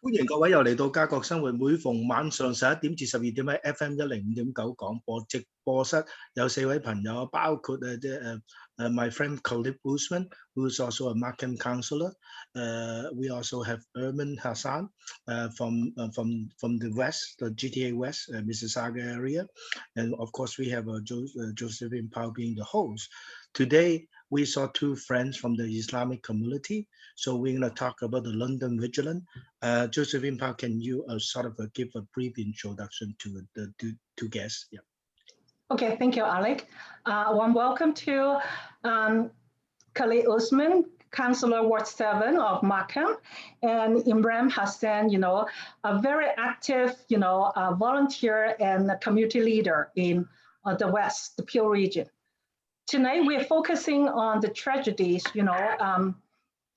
歡迎各位又嚟到家國生活，每逢晚上11點至12點喺 FM105.9 廣播直播室有4位朋友，包括my friend Khalid Usman, who is also a Markham councillor. We also have Imran Hasan from the West, the GTA West, Mississauga area, and of course we have Josephine Pao being the host. Today we saw two friends from the Islamic community, so we're going to talk about the London Vigilant. Josephine Pao, can you give a brief introduction to the two guests? Yeah. Okay, thank you, Alec. Warm welcome to Khalid Usman, Councillor Ward 7 of Markham, and Imran Hasan, a very active, volunteer and community leader in the West, the Peel region. Tonight, we're focusing on the tragedies,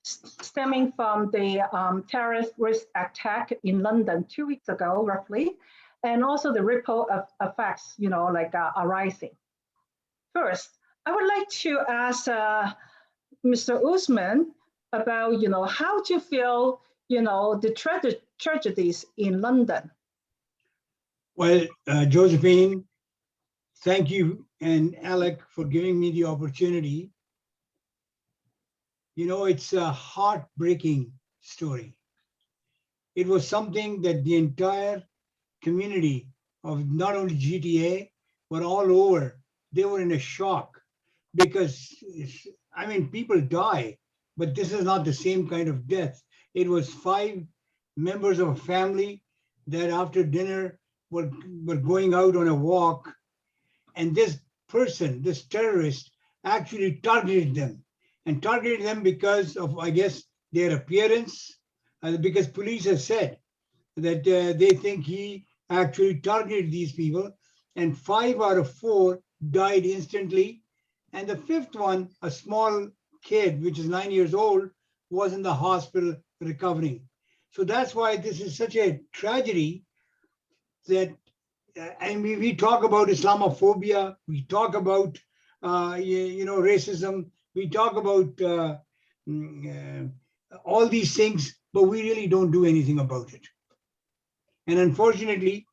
stemming from the terrorist attack in London 2 weeks ago, roughly, and also the ripple of effects, arising. First, I would like to ask Mr. Usman about, how do you feel, the tragedies in London? Well, Josephine, thank you and Alec for giving me the opportunity. It's a heartbreaking story. It was something that the entire community of not only GTA, but all over, they were in a shock because, people die, but this is not the same kind of death. It was 5 members of a family that after dinner were going out on a walk, and this person, this terrorist, actually targeted them because of, I guess, their appearance, because police have said that they think he actually targeted these people, and 5 out of 4 died instantly, and the 5th one, a small kid, which is 9 years old, was in the hospital recovering. So that's why this is such a tragedy that, we talk about Islamophobia, we talk about, racism, we talk about all these things, but we really don't do anything about it. And unfortunately,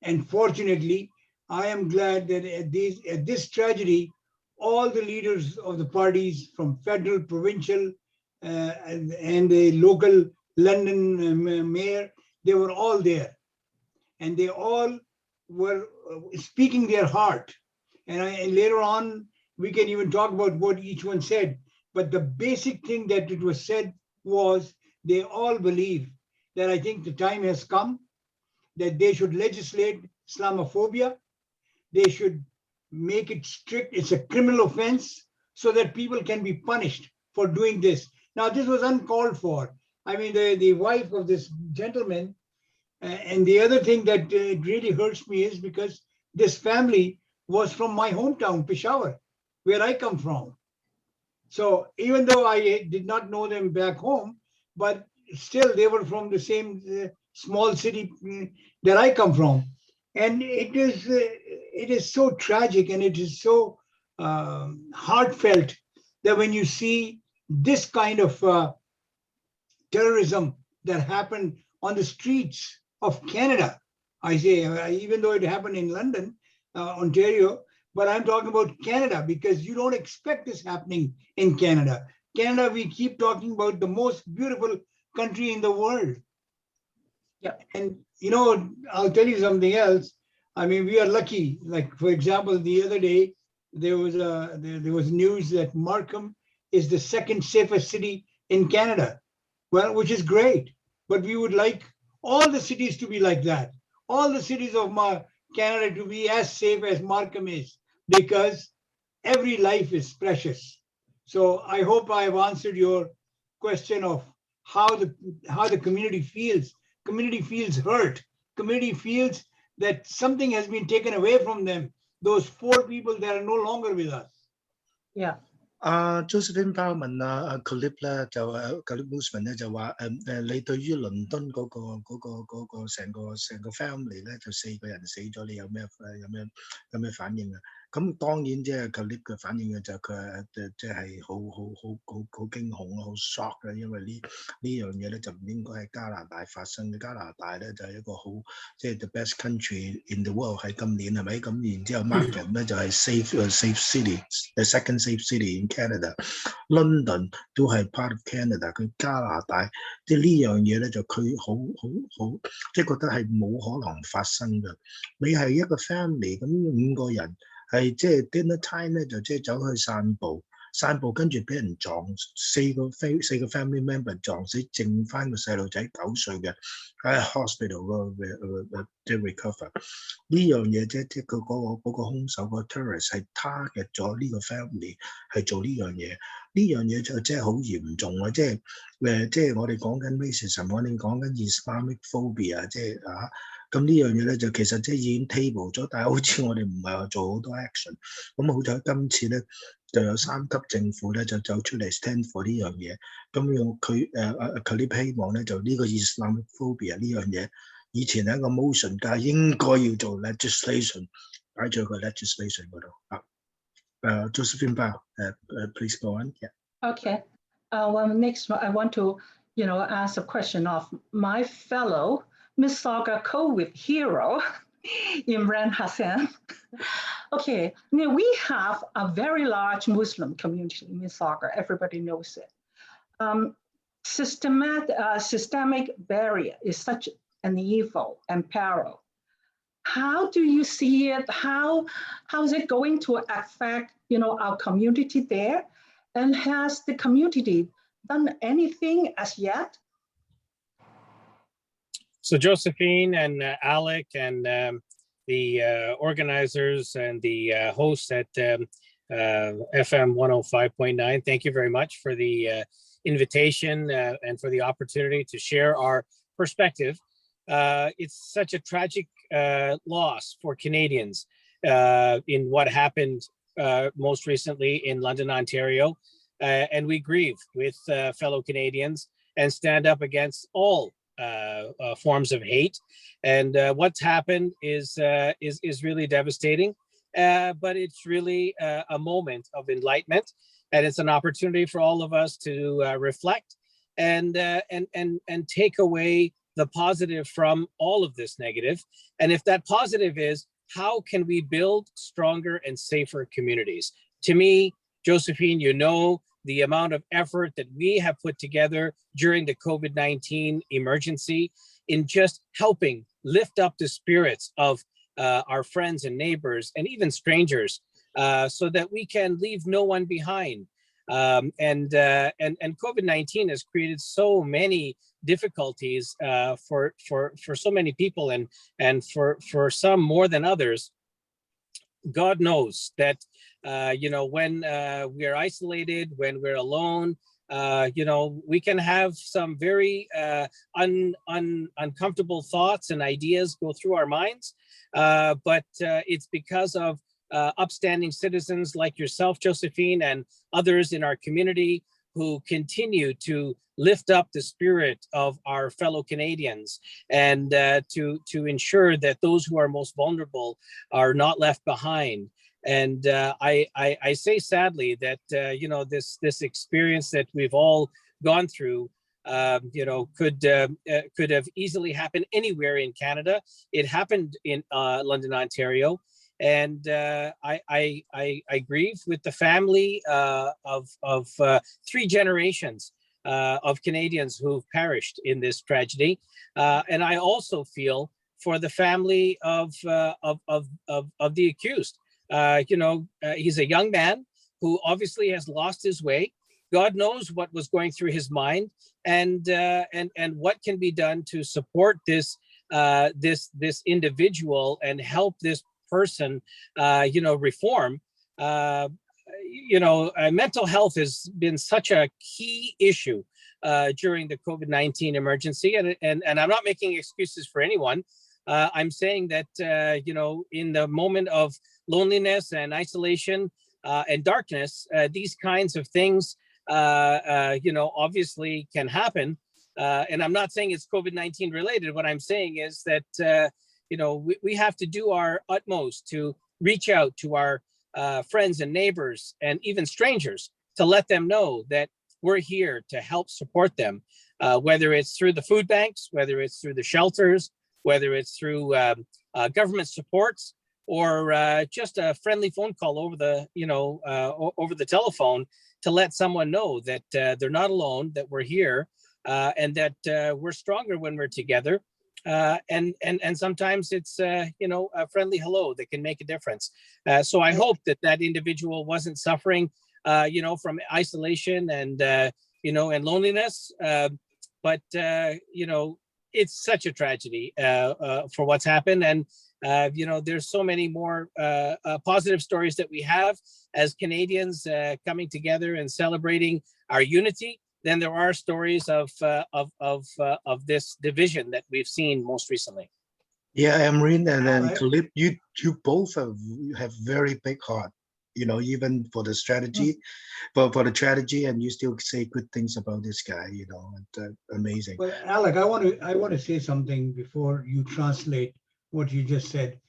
and fortunately, I am glad that at this tragedy, all the leaders of the parties from federal, provincial, and the local London mayor, they were all there. And they all were speaking their heart. And later on, we can even talk about what each one said. But the basic thing that it was said was they all believe that I think the time has come that they should legislate Islamophobia. They should make it strict. It's a criminal offense so that people can be punished for doing this. Now, this was uncalled for. The wife of this gentleman, and the other thing that it really hurts me is because this family was from my hometown, Peshawar, where I come from. So even though I did not know them back home, but still they were from the same small city that I come from. And it is so tragic and it is so heartfelt that when you see this kind of terrorism that happened on the streets of Canada, I say, even though it happened in London, Ontario, but I'm talking about Canada because you don't expect this happening in Canada. Canada, we keep talking about the most beautiful country in the world. Yeah. And, I'll tell you something else. We are lucky. Like, for example, the other day, there was news that Markham is the 2nd safest city in Canada. Well, which is great. But we would like all the cities to be like that. All the cities of Canada to be as safe as Markham is, because every life is precious. So I hope I've answered your question of how the community feels. Community feels hurt. Community feels that something has been taken away from them. Those 4 people that are no longer with us. Yeah. Josephine Pao 問Khalid 咧Khalid Usman 咧就話你對於倫敦嗰個成個 family 咧就4個人死咗，你有咩反應啊？咁當然即係 Khalid 嘅反應嘅就係佢即係好驚恐咯，好 shock 啦，因為呢樣嘢咧就唔應該喺加拿大發生嘅。加拿大咧就係一個好即係 the best country in the world 喺今年係咪？咁然之後 Markham 咧就係 safe city，the second safe city in Canada。London 都係 part of Canada， 佢加拿大即係呢樣嘢咧就佢好即係覺得係冇可能發生嘅。你係一個 family 咁5個人。係即係 dinner time 咧，就即係走去散步跟住俾人撞，四個 family member 撞死，剩翻個細路仔9歲嘅喺 hospital 個即係 recover 呢樣嘢即係佢嗰個兇手個 terrorist 係 target 咗呢個 family 係做呢樣嘢，呢樣嘢就即係好嚴重啊！即係我哋講緊 racism， 我哋講緊 Islamophobia， 即係咁呢樣嘢咧就其實即係已經 table 咗，但係好似我哋唔係話做好多 action。咁好彩今次咧就有3級政府咧就走出嚟 stand for 呢樣嘢。咁用佢Khalid希望咧就呢個 Islamophobia 呢樣嘢，以前係一個 motion， 但係應該要做 legislation， 擺咗個 legislation 嗰度。Josephine Bao, please go on. Yeah. Okay. Well, next I want to, ask a question of my fellow Mississauga COVID hero, Imran Hasan. Okay, now we have a very large Muslim community in Mississauga. Everybody knows it. Systemic barrier is such an evil and peril. How do you see it? How is it going to affect, our community there? And has the community done anything as yet? So Josephine and Alec and the organizers and the hosts at FM105.9, thank you very much for the invitation and for the opportunity to share our perspective. It's such a tragic loss for Canadians in what happened most recently in London, Ontario. And we grieve with fellow Canadians and stand up against all forms of hate. And what's happened is really devastating, but it's really a moment of enlightenment, and it's an opportunity for all of us to reflect and take away the positive from all of this negative. And if that positive is, how can we build stronger and safer communities? To me, Josephine, the amount of effort that we have put together during the COVID-19 emergency in just helping lift up the spirits of our friends and neighbors and even strangers so that we can leave no one behind. And COVID-19 has created so many difficulties for so many people and for some more than others. God knows that, when we are isolated, when we're alone, we can have some very uncomfortable thoughts and ideas go through our minds. But it's because of upstanding citizens like yourself, Josephine, and others in our community who continue to lift up the spirit of our fellow Canadians and to ensure that those who are most vulnerable are not left behind. And I say sadly that this experience that we've all gone through could have easily happened anywhere in Canada. It happened in London, Ontario. And I grieve with the family of 3 generations of Canadians who've perished in this tragedy, and I also feel for the family of the accused. He's a young man who obviously has lost his way. God knows what was going through his mind, and what can be done to support this individual and help this person, reform. Mental health has been such a key issue during the COVID-19 emergency, and I'm not making excuses for anyone. I'm saying that in the moment of loneliness and isolation and darkness, these kinds of things, obviously can happen. And I'm not saying it's COVID-19 related. What I'm saying is that we have to do our utmost to reach out to our friends and neighbors and even strangers to let them know that we're here to help support them, whether it's through the food banks, whether it's through the shelters, whether it's through government supports, or just a friendly phone call over the, over the telephone to let someone know that they're not alone, that we're here, and that we're stronger when we're together. And sometimes it's a friendly hello that can make a difference. So I hope that individual wasn't suffering from isolation and and loneliness, but it's such a tragedy for what's happened. And there's so many more positive stories that we have as Canadians coming together and celebrating our unity than there are stories of this division that we've seen most recently. Yeah, Amreen and then Khalid, you both have very big heart, even for the strategy, for the strategy, and you still say good things about this guy, amazing. Well, Alec, I want to say something before you translate what you just said.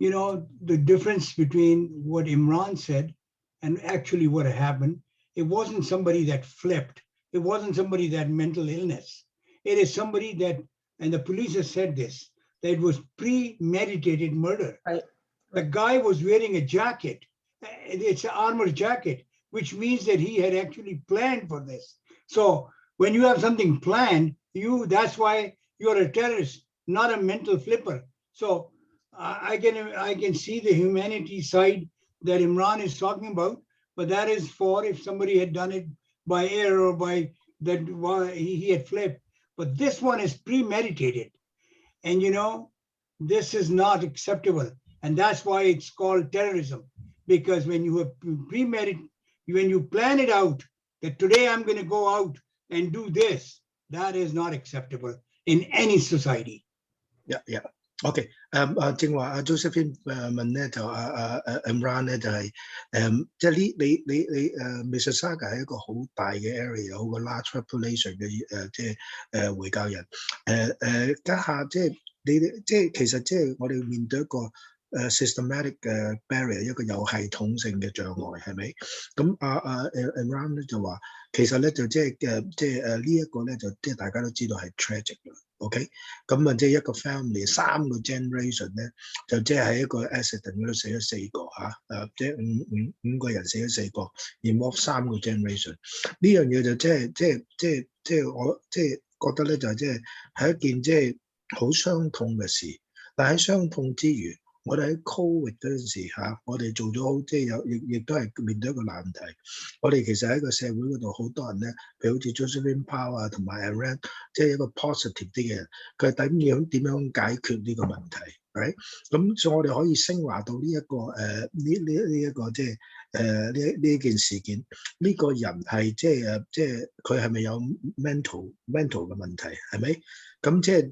The difference between what Imran said and actually what happened, it wasn't somebody that flipped. It wasn't somebody that mental illness. It is somebody that, and the police have said this, that it was premeditated murder. Right. The guy was wearing a jacket. It's an armored jacket, which means that he had actually planned for this. So when you have something planned, that's why you're a terrorist, not a mental flipper. So I can see the humanity side that Imran is talking about, but that is for if somebody had done it by air or by that he had flipped. But this one is premeditated. And this is not acceptable. And that's why it's called terrorism. Because when you have premeditated, when you plan it out, that today I'm going to go out and do this, that is not acceptable in any society. Yeah. OK， 正話阿 Josephine 問咧就Imran 咧就係即係你Mississauga 係一個好大嘅 area， 好個 large population 嘅即係回教人家下即係其實即係我哋面對一個systematic 嘅 barrier， 一個有系統性嘅障礙係咪？咁Imran 咧就話其實咧就即係呢一個咧就即係大家都知道係 tragic 啦。OK， 咁即係一個 family 3個 generation 咧，就即係喺一個 accident 嗰度死咗4個即係五個人死咗4個 ，involve 3個 generation。呢樣嘢就即係我即係覺得咧就即係一件即係好傷痛嘅事。但喺傷痛之餘，我哋喺 Covid 嗰陣時我哋做咗好即係亦都係面對一個難題。我哋其實喺個社會嗰度好多人咧，譬如好似 Josephine Power 同埋 Aaron， 即係一個 positive 啲嘅人，佢係點樣解決呢個問題 ，right？ 咁所以我哋可以升華到呢一個呢一個即係呢件事件，呢個人係即係佢係咪有 mental 嘅問題係咪？咁即係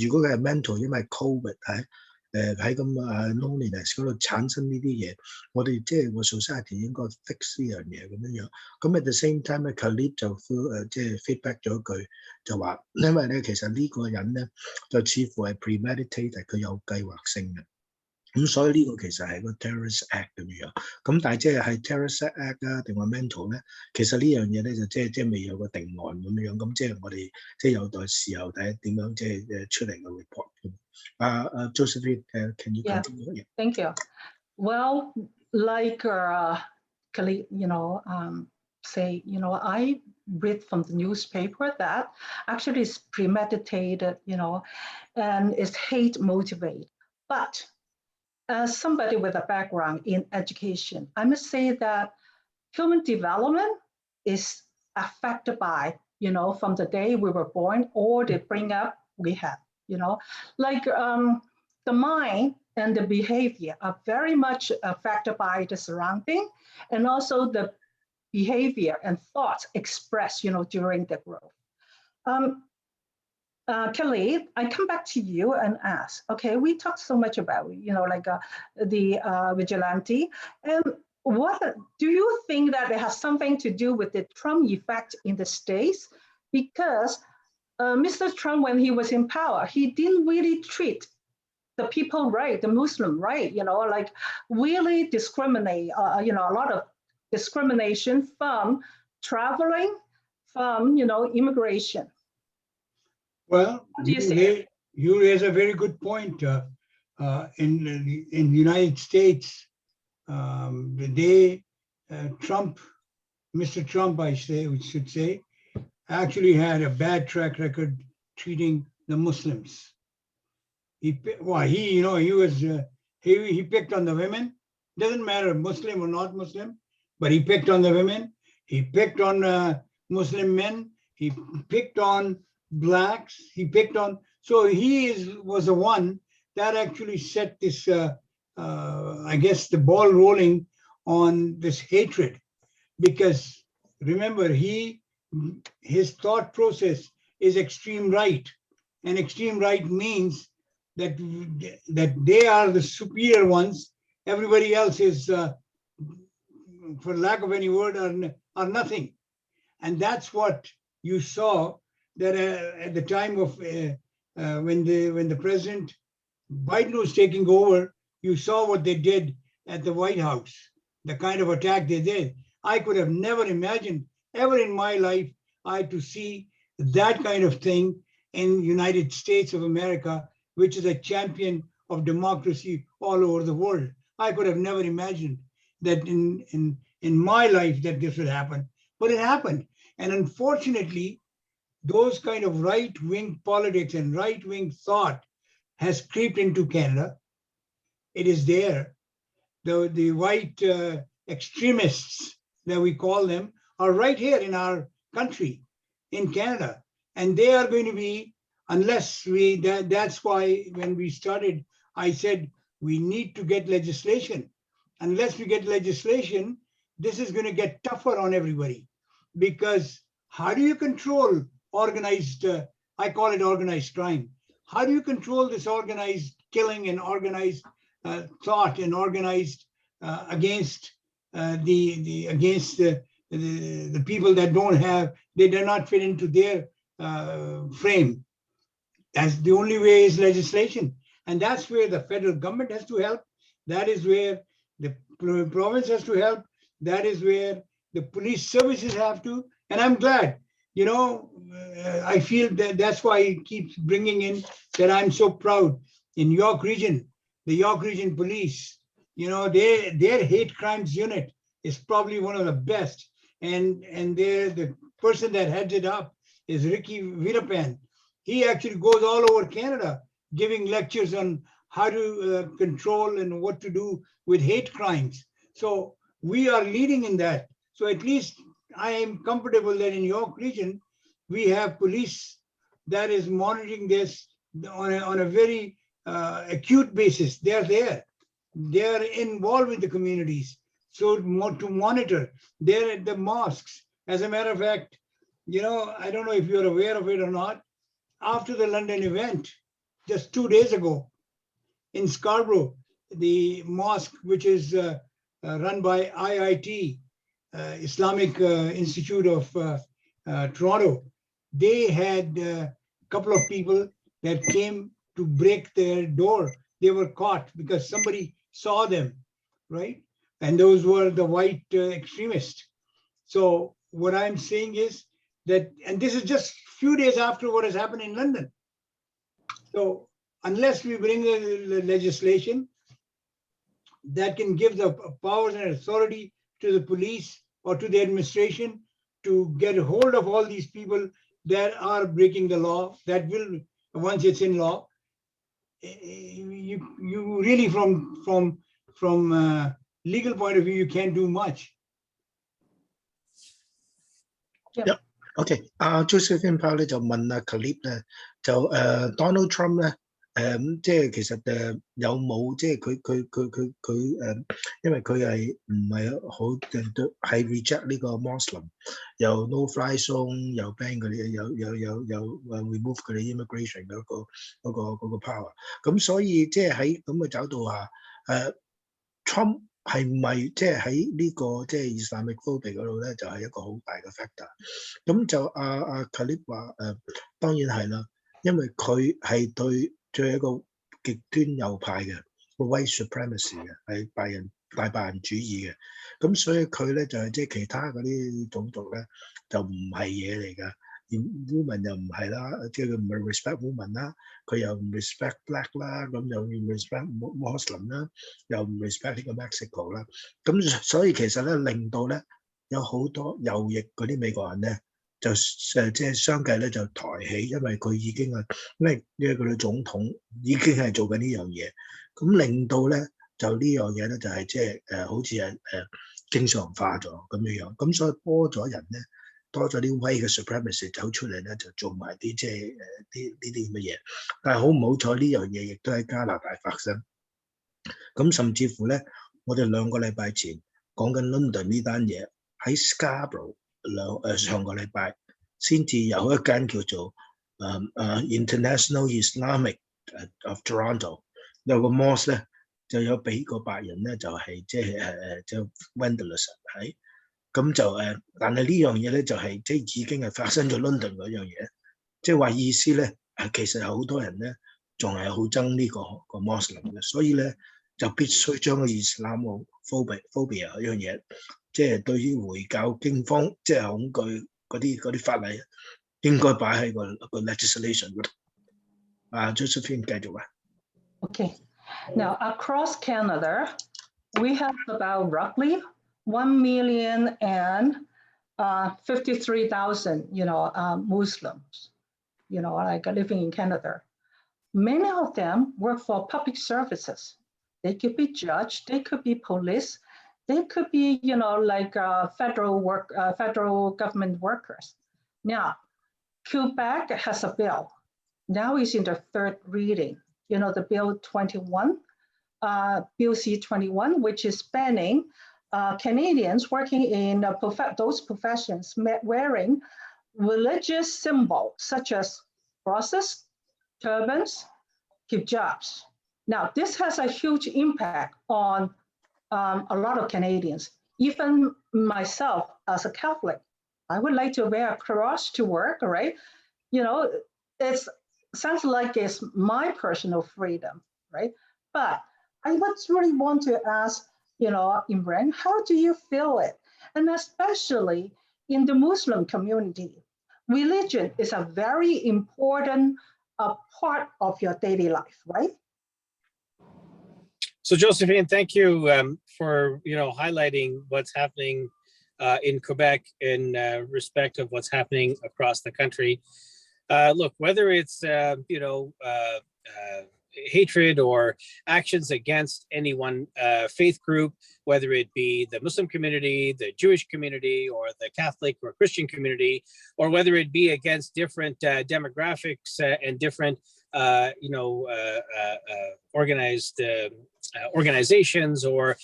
如果佢係 mental， 因為 Covid 喺咁loneliness 嗰度產生呢啲嘢，我哋即係個 society 應該 fix 呢樣嘢咁樣。咁 at the same time 咧 ，Khalid 就即係 feedback 咗一句，就話因為咧其實呢個人咧就似乎係 premeditated， 佢有計劃性嘅。咁所以呢個其實係個 terrorist act 咁樣，咁但係即係 terrorist act 啊定話 mental 咧，其實呢樣嘢咧就即係未有個定案咁樣，咁即係我哋即係有待事後睇點樣即係出嚟嘅 report。Josephine, can you continue? Yeah, thank you. Well, like Khalid, say, I read from the newspaper that actually it's premeditated, and it's hate motivated, but as somebody with a background in education, I must say that human development is affected by, from the day we were born or the bring up we have, like the mind and the behavior are very much affected by the surrounding and also the behavior and thoughts expressed, during the growth. Khalid, I come back to you and ask, okay, we talked so much about, the vigilante. And what do you think that it has something to do with the Trump effect in the States? Because Mr. Trump, when he was in power, he didn't really treat the people right, the Muslim right, like really discriminate, a lot of discrimination from traveling, from, immigration. Well, What do you say? you raise a very good point. In the United States, the day Mr. Trump, we should say, actually had a bad track record treating the Muslims. He picked on the women. Doesn't matter Muslim or not Muslim, but he picked on the women. He picked on Muslim men. He picked on blacks. He picked on. So he was the one that actually set this, I guess, the ball rolling on this hatred, because remember, his thought process is extreme right, and extreme right means that they are the superior ones. Everybody else is, for lack of any word, are nothing. And that's what you saw that at the time of when the President Biden was taking over, you saw what they did at the White House, the kind of attack they did. I could have never imagined ever in my life to see that kind of thing in United States of America, which is a champion of democracy all over the world. I could have never imagined that in my life that this would happen, but it happened. And unfortunately, those kind of right-wing politics and right-wing thought has creeped into Canada. It is there. The white extremists that we call them are right here in our country, in Canada. And they are going to be, unless that's why when we started, I said, we need to get legislation. Unless we get legislation, this is going to get tougher on everybody. Because how do you control organized, I call it organized crime. How do you control this organized killing and organized thought and organized against the people that they do not fit into their frame? That's the only way is legislation. And that's where the federal government has to help. That is where the province has to help. That is where the police services have to. And I'm glad, I feel that's why he keeps bringing in that I'm so proud. In York Region, the York Region Police, their hate crimes unit is probably one of the best. And the person that heads it up is Ricky Virapan. He actually goes all over Canada giving lectures on how to control and what to do with hate crimes. So we are leading in that. So at least I am comfortable that in York Region, we have police that is monitoring this on a very acute basis. They are there. They are involved with the communities. So to monitor, they're at the mosques. As a matter of fact, I don't know if you're aware of it or not. After the London event, just 2 days ago, in Scarborough, the mosque, which is run by IIT, Islamic Institute of Toronto, they had a couple of people that came to break their door. They were caught because somebody saw them, right? And those were the white extremists. So what I'm saying is that, and this is just a few days after what has happened in London. So unless we bring the legislation that can give the powers and authority to the police or to the administration to get a hold of all these people that are breaking the law, that will, once it's in law, you really from legal point of view, you can't do much. Yeah. OK， Josephine Powell 咧就問Khalid 咧，就Donald Trump 咧，即係其實有冇即係佢因為佢係唔係好係 reject 呢個 Muslim， 又 no fly zone， 又 ban 佢哋，有remove 佢哋 immigration 嗰個 power， 咁所以即係喺咁嘅角度下，Trump 係咪即係喺呢個即係 Islamophobia 嗰度咧，就係一個好大嘅 factor。咁就Khalid 話當然係啦，因為佢係對一個極端右派嘅，個 white supremacy 嘅，係大白人主義嘅。咁所以佢咧就係即係其他嗰啲種族咧就唔係嘢嚟㗎。woman 又唔係啦，即係佢唔係 respect woman 啦，佢又唔 respect black 啦，咁又唔 respect Muslim 啦，又唔 respect 呢個 Mexico 啦。咁所以其實咧令到咧有好多右翼嗰啲美國人咧就即係相繼咧就抬起，因為佢已經係因為佢哋總統已經係做緊呢樣嘢，咁令到咧就呢樣嘢咧就係即係好似係正常化咗咁樣，咁所以多咗人咧。多咗啲white嘅 supremacy 走出嚟咧，就做埋啲即係呢啲咁嘅嘢。但係好唔好彩呢樣嘢亦都喺加拿大發生。咁甚至乎咧，我哋2個禮拜前講緊 London 呢單嘢，喺 Scarborough 上個禮拜先至有一間叫做International Islamic of Toronto 有個 mosque 咧，就有俾個白人咧就係即係就 vandalism 喺。咁就但係呢樣嘢咧就係即係已經係發生咗 London 嗰樣嘢，即係話意思咧其實有好多人咧仲係好憎呢個 Muslim 嘅，所以咧就必須將個 Islamophobia 嗰樣嘢，即係對於回教驚慌即係恐懼嗰啲法例，應該擺喺個 legislation 嗰度。Josephine 繼續啊。Okay. Now across Canada, we have about roughly 1,053,000, Muslims, like living in Canada. Many of them work for public services. They could be judge, they could be police, they could be, like federal government workers. Now, Quebec has a bill. Now it's in the 3rd reading. The Bill 21, Bill C-21, which is banning Canadians working in those professions wearing religious symbols such as crosses, turbans, hijabs. Now, this has a huge impact on a lot of Canadians. Even myself, as a Catholic, I would like to wear a cross to work, right? It sounds like it's my personal freedom, right? But I would really want to ask, Imran, how do you feel it? And especially in the Muslim community, religion is a very important part of your daily life, right? So Josephine, thank you for highlighting what's happening in Quebec in respect of what's happening across the country. Look, whether it's hatred or actions against any one faith group, whether it be the Muslim community, the Jewish community, or the Catholic or Christian community, or whether it be against different demographics and different organizations or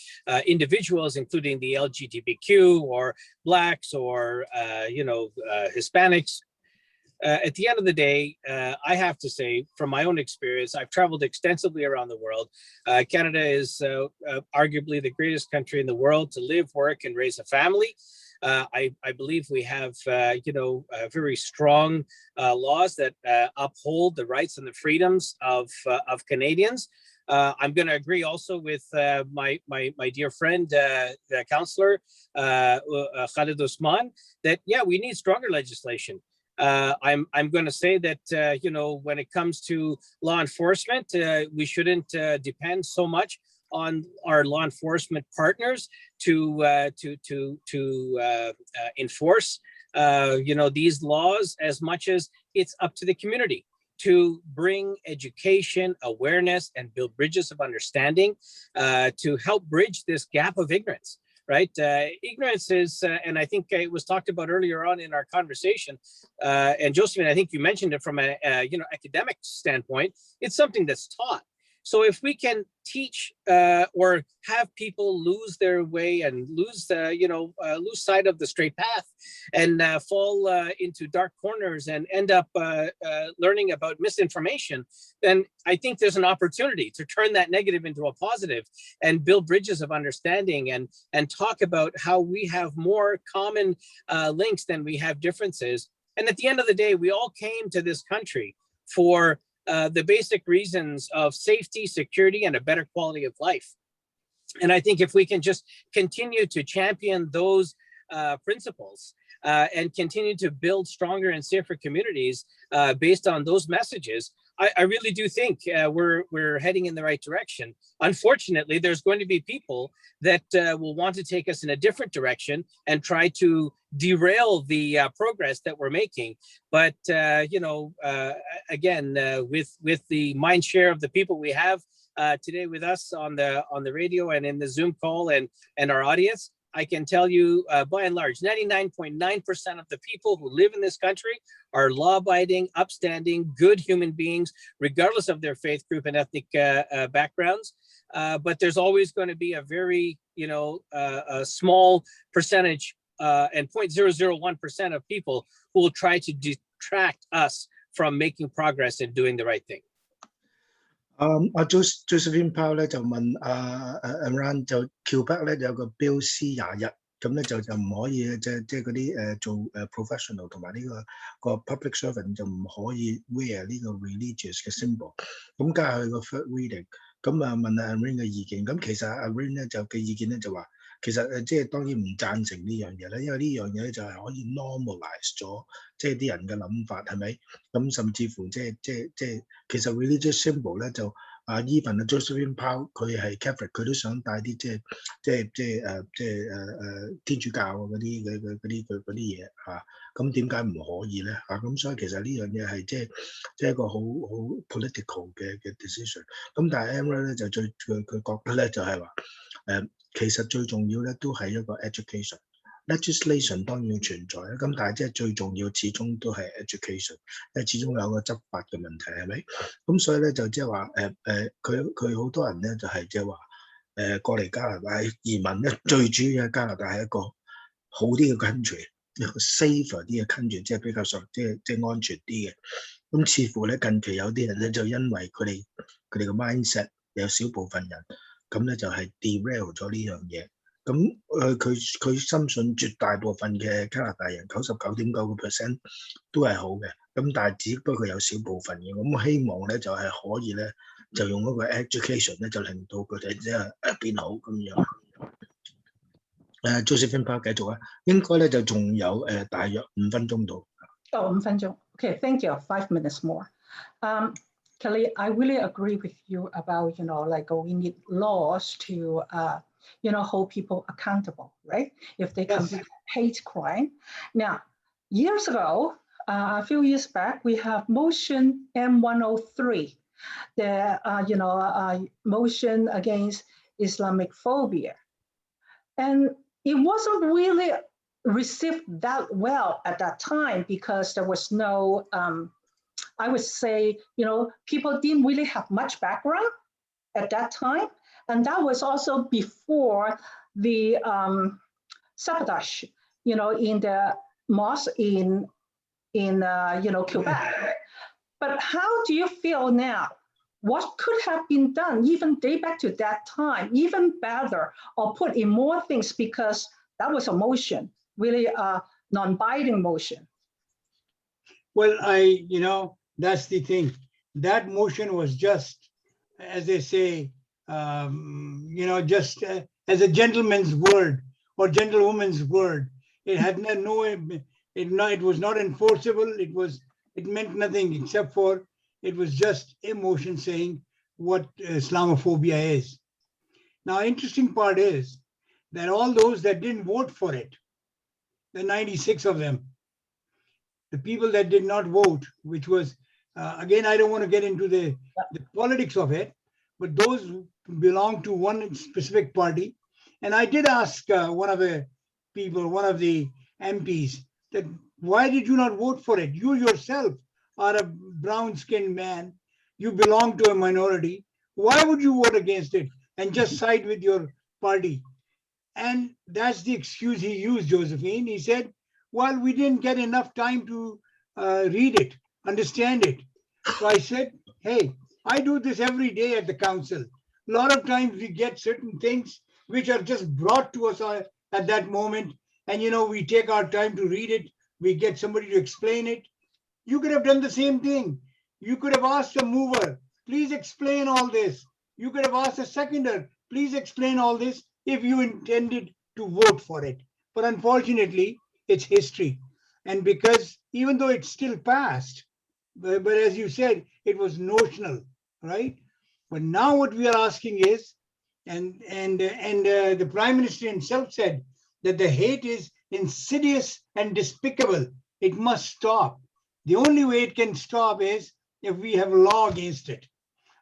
individuals, including the LGBTQ or Blacks or Hispanics. At the end of the day, I have to say, from my own experience, I've traveled extensively around the world. Canada is arguably the greatest country in the world to live, work, and raise a family. I believe we have, very strong laws that uphold the rights and the freedoms of Canadians. I'm going to agree also with my dear friend, the counselor, Khalid Usman, that, we need stronger legislation. I'm going to say that, when it comes to law enforcement, we shouldn't depend so much on our law enforcement partners to enforce, these laws, as much as it's up to the community to bring education, awareness, and build bridges of understanding to help bridge this gap of ignorance. Right? Ignorance is, and I think it was talked about earlier on in our conversation, and Josephine, I think you mentioned it from an academic standpoint, it's something that's taught. So if we can teach or have people lose their way and lose sight of the straight path and fall into dark corners and end up learning about misinformation, then I think there's an opportunity to turn that negative into a positive and build bridges of understanding and talk about how we have more common links than we have differences. And at the end of the day, we all came to this country for the basic reasons of safety, security, and a better quality of life. And I think if we can just continue to champion those principles and continue to build stronger and safer communities based on those messages, I really do think we're heading in the right direction. Unfortunately, there's going to be people that will want to take us in a different direction and try to derail the progress that we're making. But again, with the mind share of the people we have today with us on the radio and in the Zoom call and our audience, I can tell you by and large, 99.9% of the people who live in this country are law-abiding, upstanding, good human beings, regardless of their faith group and ethnic backgrounds. But there's always going to be a very, a small percentage and 0.001% of people who will try to detract us from making progress and doing the right thing. Josephine Powell 咧就問Imran 就 Quebec 咧有個標 C21，咁咧就唔可以即係嗰啲做professional 同埋呢個 public servant 就唔可以 wear 呢個 religious 嘅 symbol。咁加上佢個 third reading，咁問阿 Imran 嘅意見。咁其實阿 Imran 咧就嘅意見咧就話，其實即係當然唔贊成呢樣嘢啦，因為呢樣嘢咧就係可以 normalize 咗即係啲人嘅諗法，係咪？咁甚至乎即係其實 religious symbol 咧就even 啊 Josephine Powell 佢係 Catholic， 佢都想帶啲即係天主教嗰啲嘢嚇，咁點解唔可以咧嚇？咁所以其實呢樣嘢係即係一個好 political 嘅 decision。咁但係 Emma 咧就佢覺得咧就係話其實最重要咧都係一個 education。legislation 當然存在啦，咁但係即係最重要始終都係 education， 因為始終有個執法嘅問題係咪？咁所以咧就即係話佢好多人咧就係即係話過嚟加拿大移民咧，最主要嘅加拿大係一個好啲嘅 country， 一個 safer 啲嘅 country， 即係比較上即係安全啲嘅。咁似乎咧近期有啲人咧就因為佢哋嘅 mindset 有少部分人咁咧就係 derail 咗呢樣嘢。咁佢深信絕大部分嘅加拿大人99.9% 都係好嘅，咁但係只不過有少部分嘅，咁希望咧就係可以咧就用嗰個 education 咧就令到佢哋即係變好咁樣。Josephine Powell 繼續啊，應該咧就仲有大約5分鐘到。5分鐘。Okay, thank you. 5 minutes more. Khalid, I really agree with you about, like we need laws to, hold people accountable, right? If they commit hate crime. Now, years ago, a few years back, we have motion FM103, the motion against Islamophobia. And it wasn't really received that well at that time because there was no, I would say, people didn't really have much background at that time. And that was also before the sabotage, in the mosque in Quebec. But how do you feel now? What could have been done even day back to that time, even better, or put in more things because that was a motion, really a non-binding motion? Well, that's the thing. That motion was just, as they say, just as a gentleman's word or gentlewoman's word. It had it was not enforceable. It meant nothing except for it was just a motion saying what Islamophobia is. Now, interesting part is that all those that didn't vote for it, the 96 of them, the people that did not vote, which was, again, I don't want to get into the politics of it, but those who belong to one specific party. And I did ask one of the MPs, that why did you not vote for it? You yourself are a brown-skinned man. You belong to a minority. Why would you vote against it and just side with your party? And that's the excuse he used, Josephine. He said, well, we didn't get enough time to read it, understand it. So I said, hey, I do this every day at the council. A lot of times we get certain things which are just brought to us at that moment. And, we take our time to read it. We get somebody to explain it. You could have done the same thing. You could have asked a mover, please explain all this. You could have asked a seconder, please explain all this if you intended to vote for it. But unfortunately, it's history. And because even though it's still passed, but as you said, it was notional, right? But now what we are asking is, and the Prime Minister himself said that the hate is insidious and despicable. It must stop. The only way it can stop is if we have law against it.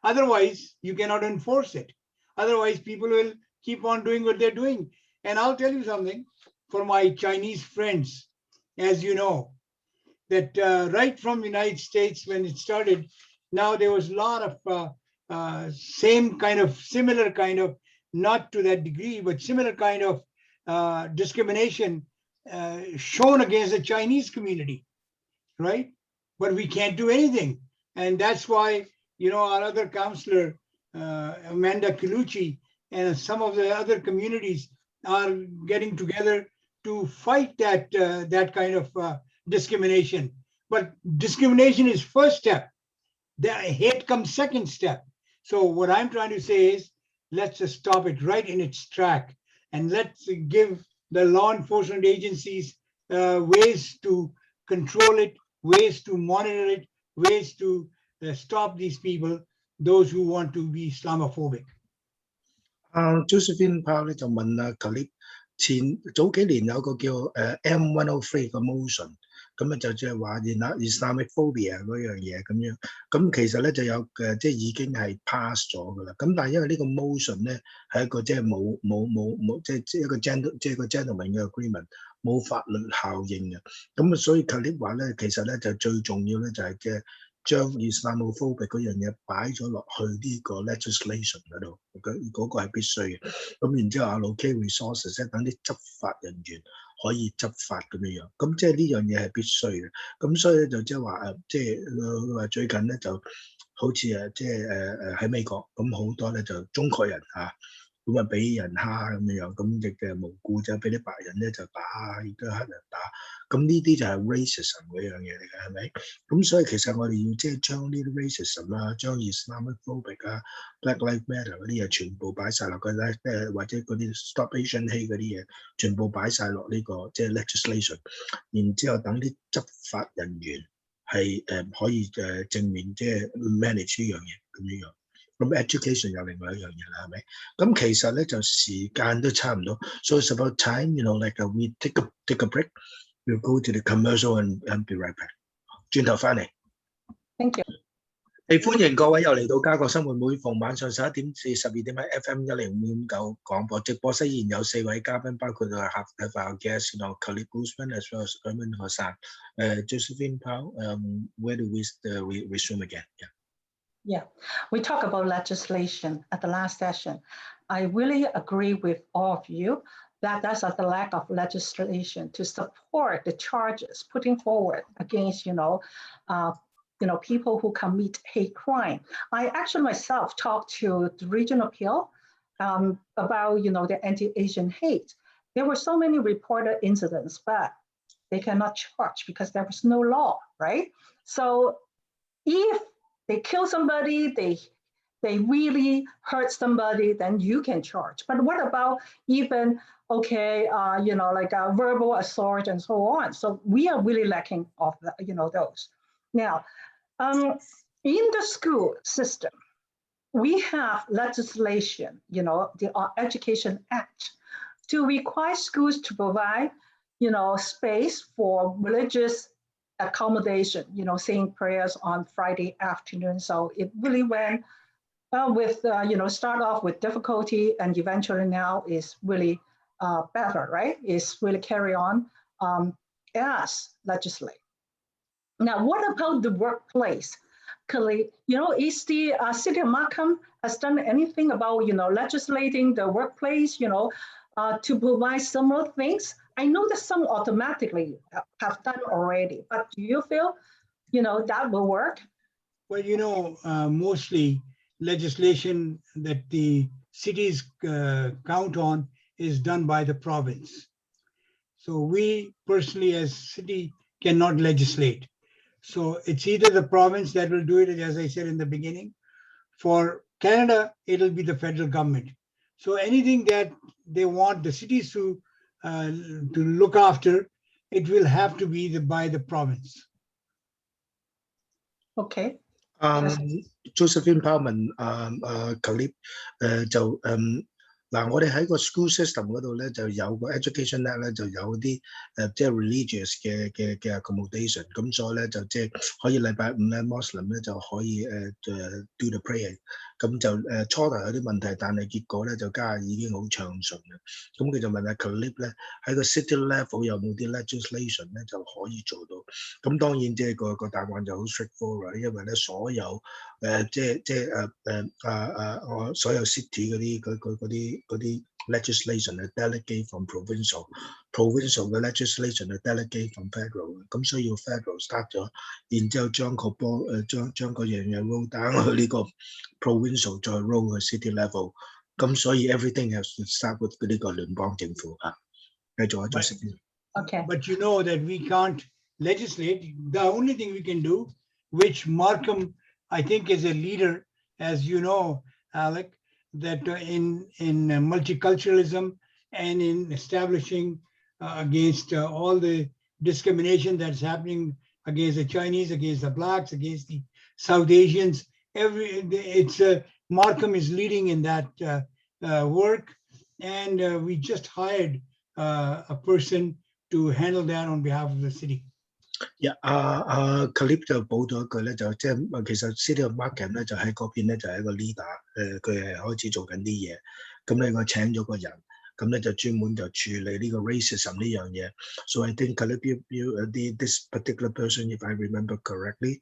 Otherwise, you cannot enforce it. Otherwise, people will keep on doing what they're doing. And I'll tell you something, for my Chinese friends, as you know, that right from the United States when it started, now there was a lot of similar kind of, not to that degree, but similar kind of discrimination shown against the Chinese community, right? But we can't do anything. And that's why, you know, our other counselor, Amanda Colucci, and some of the other communities are getting together to fight that kind of discrimination. But discrimination is first step. The hate comes second step. So what I'm trying to say is, let's just stop it right in its track, and let's give the law enforcement agencies ways to control it, ways to monitor it, ways to stop these people, those who want to be Islamophobic. Josephine Powell 咧就問啊 Khalid， 早幾年有個叫FM105 嘅 motion， 咁啊就即係話 Islamophobia 嗰樣嘢咁樣，咁其實咧就有即係已經係 pass 咗㗎啦。咁但係因為呢個 motion 咧係一個即係冇即係一個 gentleman 嘅 agreement， 冇法律效應嘅。咁啊所以 Khalid 話咧，其實咧就最重要咧就係嘅。將 Islamophobic 嗰樣嘢擺咗落去呢個 legislation 嗰度，嗰個係必須嘅。咁然之後allocate resources 咧，等啲執法人員可以執法咁樣樣。咁即係呢樣嘢係必須嘅。咁所以咧就即係話即係話最近咧就好似即係喺美國咁好多咧就中國人嚇。咁啊俾人蝦咁樣，咁亦嘅無辜就俾啲白人咧就打，亦都黑人打，咁呢啲就係 racism 嗰樣嘢嚟嘅，係咪？咁所以其實我哋要即係將呢啲 racism 啊，將 Islamophobic 啊、Black Lives Matter 嗰啲嘢全部擺晒落去咧，或者嗰啲 Stop Asian Hate 嗰啲嘢，全部擺晒落呢個即係 legislation， 然之後等啲執法人員係可以正面即係 manage 呢樣嘢咁樣樣。咁 education 又另外一樣嘢啦，係咪？咁其實咧就時間都差唔多， so it's about time, you know, like we take a break, we'll go to the commercial and be right back。轉頭翻嚟。Thank you。歡迎各位又嚟到家國生活，每逢晚上11點至12點喺 FM105.9 廣播直播室，現有4位嘉賓，包括have our guest, you know, Khalid Usman as well as Imran Hasan, Josephine Powell. Where do we resume again? Yeah, we talked about legislation at the last session. I really agree with all of you that there's the lack of legislation to support the charges putting forward against, people who commit hate crime. I actually myself talked to the regional appeal about, the anti-Asian hate. There were so many reported incidents, but they cannot charge because there was no law, right? So if they kill somebody, they really hurt somebody, then you can charge. But what about even, like a verbal assault and so on? So we are really lacking of, those. Now, in the school system, we have legislation, the Education Act, to require schools to provide, space for religious accommodation, saying prayers on Friday afternoon. So it really went with, start off with difficulty and eventually now is really better, right? It's really carry on as legislate. Now, what about the workplace? Khalid, is the city of Markham has done anything about, legislating the workplace, to provide similar things? I know that some automatically have done already, but do you feel, that will work? Well, mostly legislation that the cities count on is done by the province. So we personally as city cannot legislate. So it's either the province that will do it, as I said in the beginning. For Canada, it'll be the federal government. So anything that they want the cities to look after, it will have to be by the province. Okay. Josephine Powman Khalid 嗱，我哋喺個 school system 嗰度咧，就有個 education net 咧，就有啲即係 religious 嘅 accommodation， 咁所以咧就即係可以禮拜五咧 Muslim 咧就可以do the prayer， 咁就初頭有啲問題，但係結果咧就家下已經好暢順啦。咁佢就問阿 Khalid 咧喺個 city level 有冇啲 legislation 咧就可以做到？咁當然即係個答案就好 straightforward， 因為咧所有我所有 city 嗰啲 legislation 係 delegate from provincial 嘅 legislation 係 delegate from federal， 咁需要 federal start 咗，然之後將個波將嗰樣嘢 roll down 去呢個 provincial 再 roll 去 city level， 咁所以 everything has to start with 呢個聯邦政府啊，繼續再食。Okay. But you know that we can't legislate. The only thing we can do, which Markham, I think, is a leader, as you know, Alec, that in multiculturalism and in establishing against all the discrimination that's happening against the Chinese, against the blacks, against the South Asians. Markham is leading in that work, and we just hired a person to handle that on behalf of the city. Khalid 就補咗一句咧，就即係其實 City of Markham 咧就喺嗰邊咧就係一個 leader， 佢係開始做緊啲嘢，咁咧我請咗個人，咁咧就專門就處理呢個 racism 呢樣嘢。So I think Khalid, this particular person, if I remember correctly,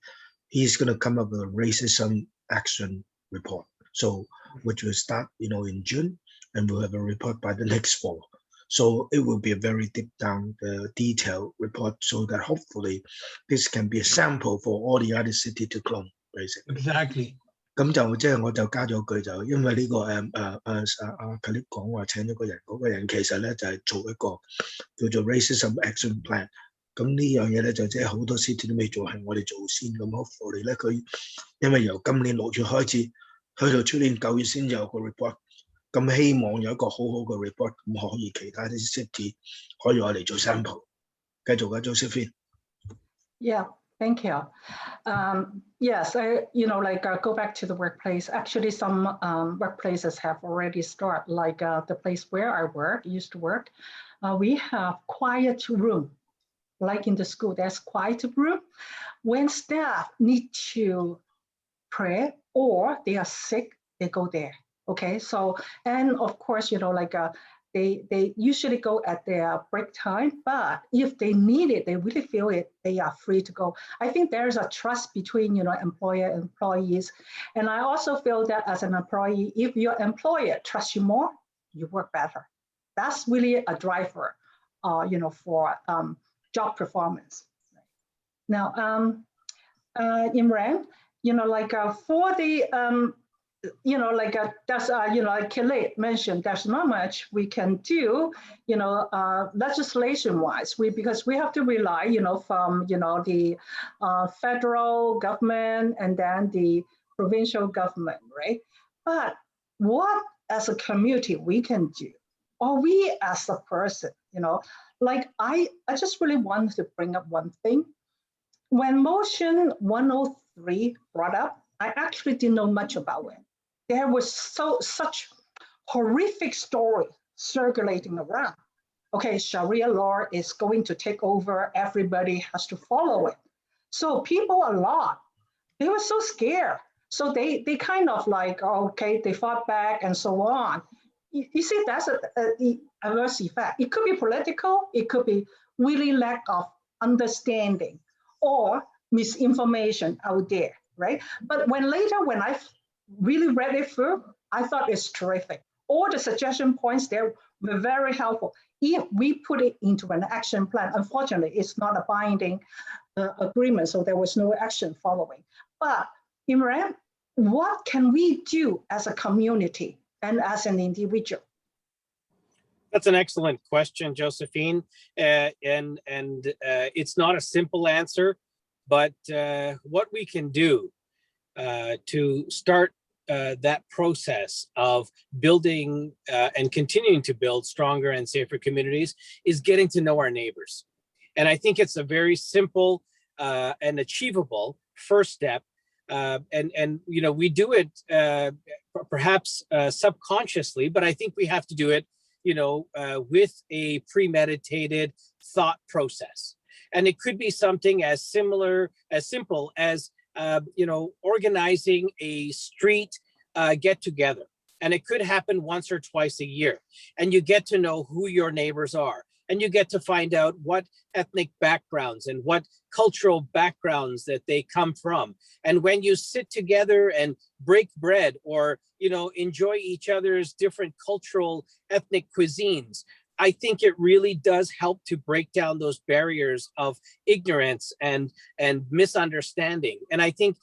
he's going to come up with a racism action report. So which will start, in June, and we'll have a report by the next fall. So it will be a very deep down, detailed report, so that hopefully this can be a sample for all the other city to clone, basically. Exactly. 咁就即係我就加咗句就，因為呢個Khalid 講話請咗個人，嗰個人其實咧就係做一個叫做 racism action plan。咁呢樣嘢咧就即係好多 city 都未做，係我哋做先。咁 hopefully 咧佢因為由今年6月開始，去到出年9月先有個 report。咁希望有一個好好嘅 report， 咁可以其他啲 city 可以攞嚟做 sample。繼續啊 Josephine。Yeah, thank you. Yes, go back to the workplace. Actually, some workplaces have already started, like the place where I used to work. We have quiet room, like in the school, there's quiet room. When staff need to pray or they are sick, they go there. Okay, so, and of course, they usually go at their break time, but if they need it, they really feel it, they are free to go. I think there's a trust between, employer and employees. And I also feel that as an employee, if your employer trusts you more, you work better. That's really a driver, for job performance. Now, Imran, for the, like Khalid mentioned, there's not much we can do, legislation-wise, because we have to rely, from, the federal government and then the provincial government, right? But what as a community we can do, or we as a person, I just really wanted to bring up one thing. When Motion 103 brought up, I actually didn't know much about it. There was such horrific story circulating around. Okay, Sharia law is going to take over. Everybody has to follow it. So people they were so scared. So they kind of they fought back and so on. You see, that's the adverse effect. It could be political. It could be really lack of understanding or misinformation out there, right? But when I really read it through, I thought it's terrific. All the suggestion points there were very helpful. If we put it into an action plan, unfortunately, it's not a binding agreement, so there was no action following. But Imran, what can we do as a community and as an individual? That's an excellent question, Josephine. And it's not a simple answer. but what we can do to start that process of building and continuing to build stronger and safer communities is getting to know our neighbors. And I think it's a very simple and achievable first step. And you know, we do it perhaps subconsciously, but I think we have to do it, you know, with a premeditated thought process. And it could be something as simple as you know, organizing a street get together. And it could happen once or twice a year. And you get to know who your neighbors are. And you get to find out what ethnic backgrounds and what cultural backgrounds that they come from. And when you sit together and break bread or, you know, enjoy each other's different cultural ethnic cuisines, I think it really does help to break down those barriers of ignorance and misunderstanding. And I think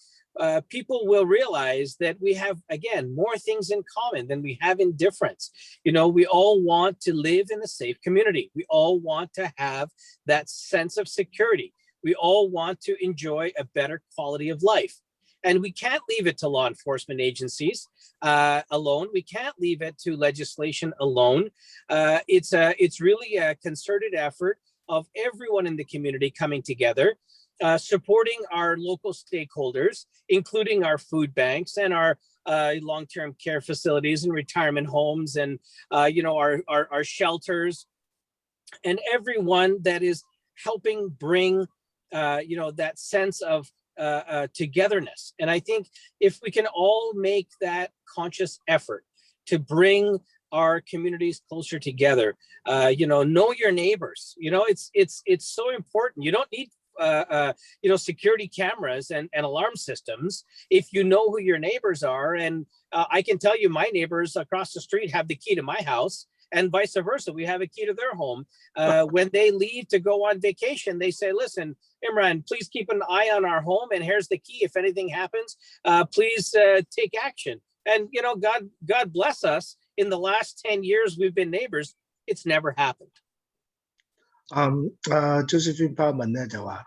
people will realize that we have, again, more things in common than we have in difference. You know, we all want to live in a safe community. We all want to have that sense of security. We all want to enjoy a better quality of life. And we can't leave it to law enforcement agencies alone. We can't leave it to legislation alone. It's really a concerted effort of everyone in the community coming together, supporting our local stakeholders, including our food banks and our long-term care facilities and retirement homes and you know, our shelters, and everyone that is helping bring you know, that sense of togetherness. And I think if we can all make that conscious effort to bring our communities closer together, you know your neighbors. You know, it's so important. You don't need you know, security cameras and alarm systems if you know who your neighbors are. And I can tell you, my neighbors across the street have the key to my house, and vice versa. We have a key to their home. When they leave to go on vacation, they say, listen, Imran, please keep an eye on our home, and here's the key. If anything happens, please take action. And, you know, God bless us. In the last 10 years we've been neighbors, it's never happened. Josephine Powell 咧就話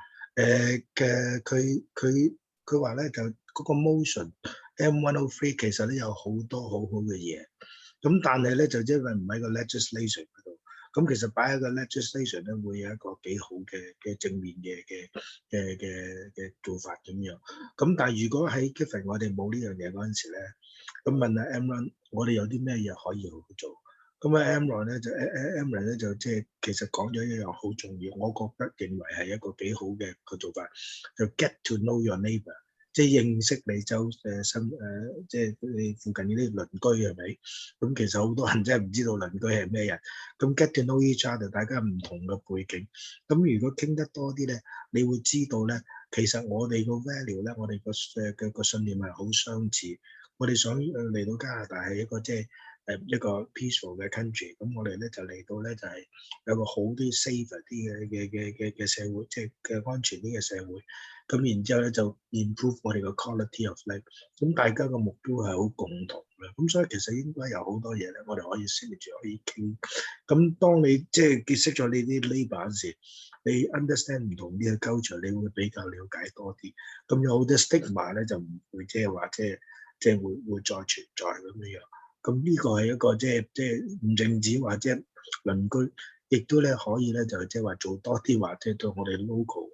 佢話咧就嗰個 motion FM105 其實咧有好多好好嘅嘢，咁但係咧就因為唔喺個 legislation 嗰度，咁其實擺喺個 legislation 咧會有一個幾好嘅正面嘅做法咁樣，咁但係如果喺 given 我哋冇呢樣嘢嗰陣時咧，咁問下 Imran 我哋有啲咩嘢可以好做？咁啊 Imran 咧就即係其實講咗一樣好重要，我覺得認為係一個幾好嘅個做法，就 get to know your neighbor， 即係認識你即係你附近嗰啲鄰居係咪？咁其實好多人真係唔知道鄰居係咩人，咁 get to know each other， 大家唔同嘅背景，咁如果傾得多啲咧，你會知道咧，其實我哋個 value 咧，我哋個信念係好相似，我哋想嚟到加拿大係一個即係一個 peaceful 嘅 country， 咁我哋咧就嚟到咧就係有個好啲 safer 啲嘅社會，即係嘅安全啲嘅社會。咁然之後咧就 improve 我哋個 quality of life。咁大家個目標係好共同嘅，咁所以其實應該有好多嘢咧，我哋可以識住可以傾。咁當你即係結識咗呢啲 neighbor 嗰時，你 understand 唔同啲嘅 culture， 你會比較了解多啲。咁有好多 stigma 咧就唔會即係話即係會再存在咁樣。咁呢個係一個即係唔淨止話即係鄰居，亦都咧可以咧就即係話做多啲話即係對我哋 local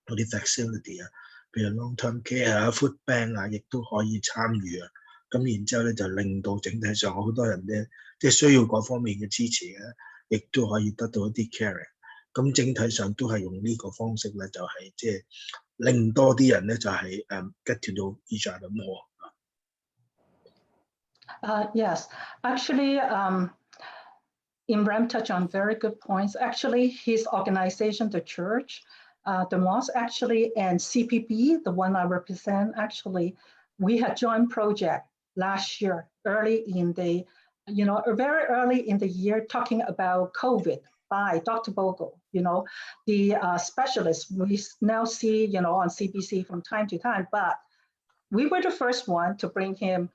嗰啲 facility 啊，譬如 long-term care 啊、food bank 啊，亦都可以參與啊。咁然之後咧就令到整體上好多人咧即係需要嗰方面嘅支持嘅，亦都可以得到一啲 caring。咁整體上都係用呢個方式咧，就係即係令多啲人咧就係get to know each other more。Yes, actually, Imran touched on very good points. Actually, his organization, the church, the mosque, actually, and CPP, the one I represent, actually, we had joined project last year, early in the, very early in the year, talking about COVID by Dr. Bogle, the specialist we now see, on CBC from time to time, but we were the first one to bring him,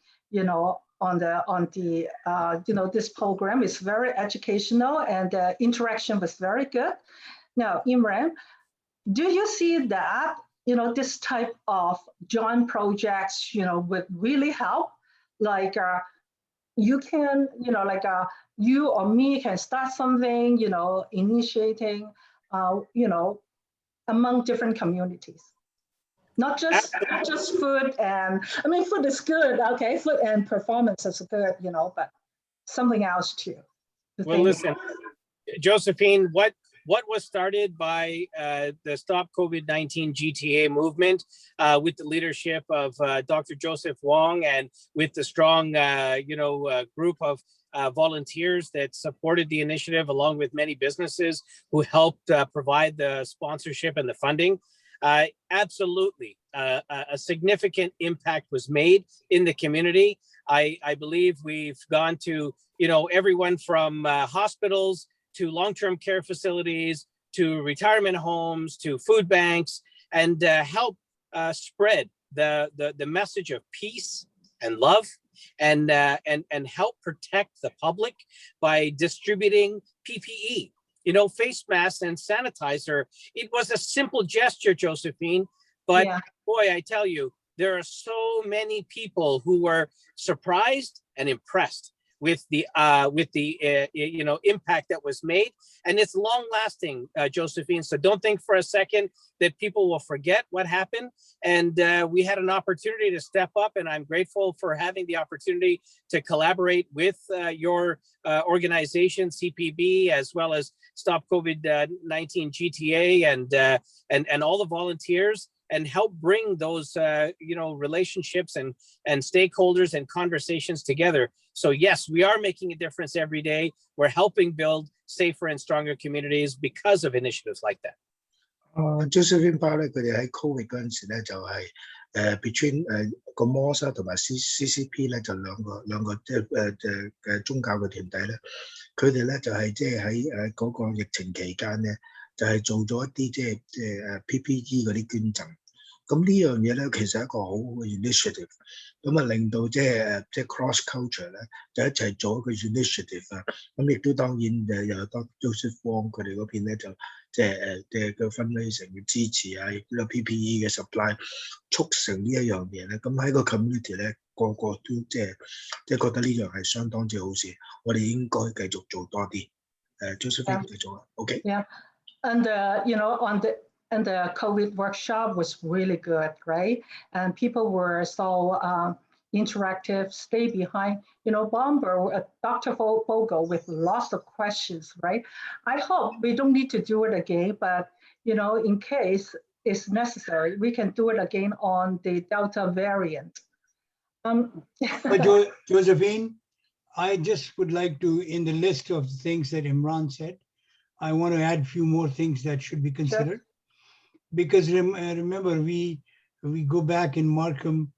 on this program is very educational and the interaction was very good. Now, Imran, do you see that this type of joint projects, would really help. Like you can, you or me can start something, initiating, among different communities. Not just food and, food is good, okay, food and performance is good, but something else too. Well, listen, Josephine, what was started by the Stop COVID-19 GTA movement with the leadership of Dr. Joseph Wong and with the strong, group of volunteers that supported the initiative, along with many businesses who helped provide the sponsorship and the funding. Absolutely, a significant impact was made in the community. I believe we've gone to, everyone from hospitals to long-term care facilities, to retirement homes, to food banks, and help spread the message of peace and love, and help protect the public by distributing PPE. Face masks and sanitizer. It was a simple gesture, Josephine, but boy, I tell you, there are so many people who were surprised and impressed with the impact that was made, and it's long lasting, Josephine. So don't think for a second that people will forget what happened. And we had an opportunity to step up, and I'm grateful for having the opportunity to collaborate with your organization, CPB, as well as Stop COVID-19 GTA, and all the volunteers, and help bring those relationships and stakeholders and conversations together. So yes, we are making a difference every day. We're helping build safer and stronger communities because of initiatives like that. Josephine 包咧，佢哋喺 Covid 嗰陣時咧，就係between 個摩沙同埋 CCP 咧，就兩個即係宗教嘅團體咧，佢哋咧就係即係喺嗰個疫情期間咧，就係做咗一啲即係PPE 嗰啲捐贈。咁呢樣嘢咧，其實係一個好好嘅 initiative， 咁啊令到即係 cross culture 咧，就一齊做一個 initiative 啊。咁亦都當然又有多 Joseph Wong 佢哋嗰邊咧，就即係嘅 fundraising 嘅支持啊，亦都有 PPE 嘅 supply， 促成呢一樣嘢咧。咁喺個 community 咧，個都即係覺得呢樣係相當之好事，我哋應該繼續做多啲。Josephine 繼續啊 ，OK。Yeah, and And the COVID workshop was really good, right? And people were so interactive, stay behind. Bomber, Dr. Fogel with lots of questions, right? I hope we don't need to do it again, but in case it's necessary, we can do it again on the Delta variant. But Josephine, I just would like to, in the list of things that Imran said, I want to add a few more things that should be considered. Sure. Because remember, we go back in Markham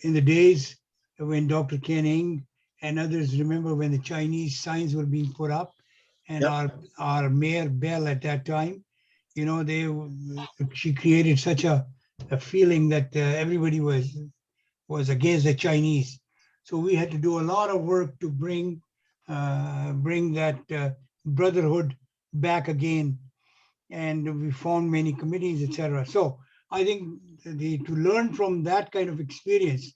in the days when Dr. Ken Eng and others, remember when the Chinese signs were being put up, and our Mayor Bell at that time, she created such a feeling that everybody was against the Chinese. So we had to do a lot of work to bring that brotherhood back again. And we formed many committees, etc. So I think to learn from that kind of experience,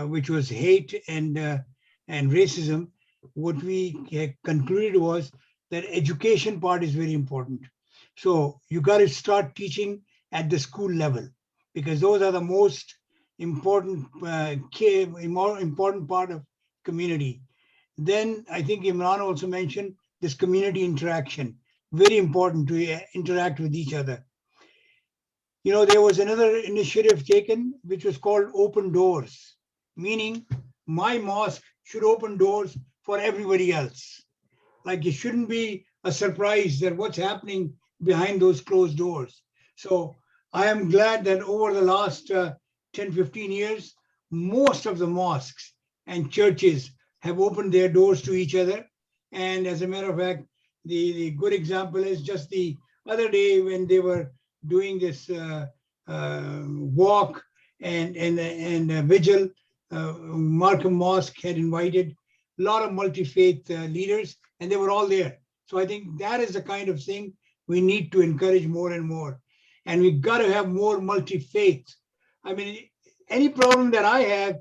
which was hate and racism, what we concluded was that education part is very important. So you got to start teaching at the school level, because those are the most important important part of community. Then I think Imran also mentioned this community interaction. Very important to interact with each other. There was another initiative taken which was called Open Doors, meaning my mosque should open doors for everybody else. Like it shouldn't be a surprise that what's happening behind those closed doors. So I am glad that over the last 10, 15 years, most of the mosques and churches have opened their doors to each other. And as a matter of fact, the good example is just the other day when they were doing this walk and vigil, Markham Mosque had invited a lot of multi-faith leaders, and they were all there. So I think that is the kind of thing we need to encourage more and more. And we got to have more multi-faith. I mean, any problem that I have,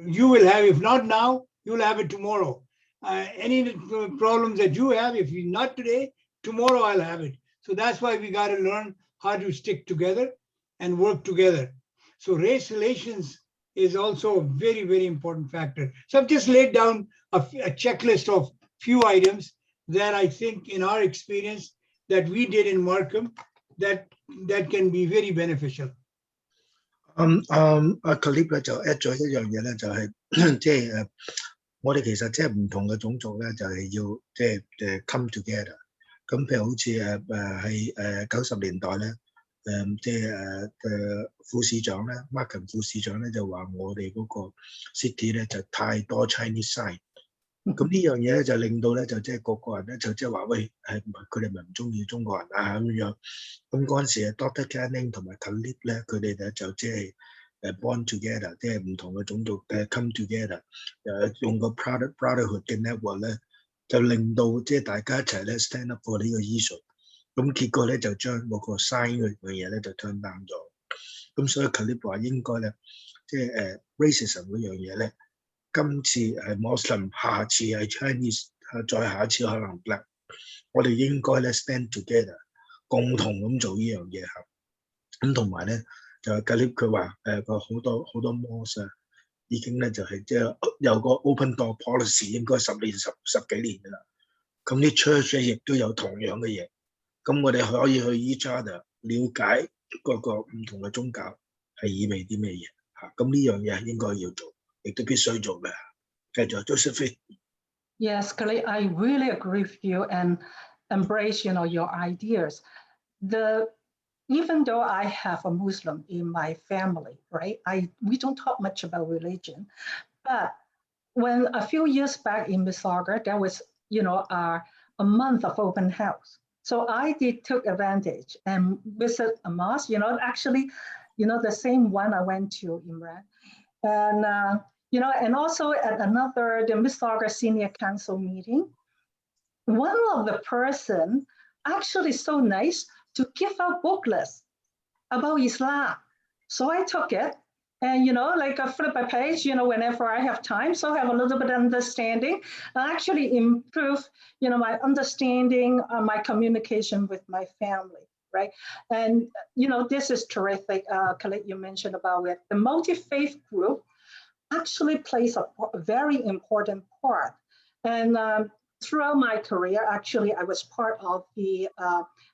you will have. If not now, you'll have it tomorrow. Any problems that you have, if you not today, tomorrow I'll have it. So that's why we got to learn how to stick together and work together. So race relations is also a very, very important factor. So I've just laid down a checklist of few items that I think in our experience that we did in Markham that can be very beneficial. Khalid 咧就 add 咗一樣嘢咧，就係即係我哋其實即係唔同嘅種族咧，就係要即係come together。咁譬如好似喺90年代咧，即係副市長咧 ，Markham 副市長咧就話我哋嗰個 city 咧就太多 Chinese side。咁呢樣嘢咧就令到咧就即係個個人咧就即係話喂佢哋咪唔中意中國人啊咁樣。咁嗰陣時 Dr. Canning 同埋 Khalid 咧，佢哋咧就即係bond together， 即係唔同嘅種族come together， 用個 brotherhood 嘅 network 咧，就令到即係大家一齊咧 stand up for 呢個 issue。咁結果咧就將嗰個 sign 嘅嘢咧就 turn down 咗。咁所以 Khalid 話應該咧，即係racism 嗰樣嘢咧。今次係 Muslim， 下次係 Chinese， 再下一次可能 Black， 我哋應該咧 stand together， 共同咁做呢樣嘢嚇。咁同埋咧就係 Khalid 佢話個好多 mosque 啊，已經咧就係即係有個 open door policy， 應該十幾年㗎啦。咁啲 church 咧亦都有同樣嘅嘢。咁我哋可以去 each other 了解個唔同嘅宗教係意味啲咩嘢嚇。咁呢樣嘢應該要做。Yes, Khalid, I really agree with you and embrace, your ideas. Even though I have a Muslim in my family, right? We don't talk much about religion, but when a few years back in Mississauga, there was, a month of open house. So I took advantage and visit a mosque, actually, the same one I went to, Imran. And, and also at the Mississauga Senior Council meeting, one of the person actually so nice to give out booklets about Islam. So I took it and, I flip a page, whenever I have time. So I have a little bit of understanding and actually improve, my understanding, my communication with my family. Right. And, this is terrific. Khalid, you mentioned about it. The multi-faith group actually plays a very important part. And throughout my career, actually, I was part of the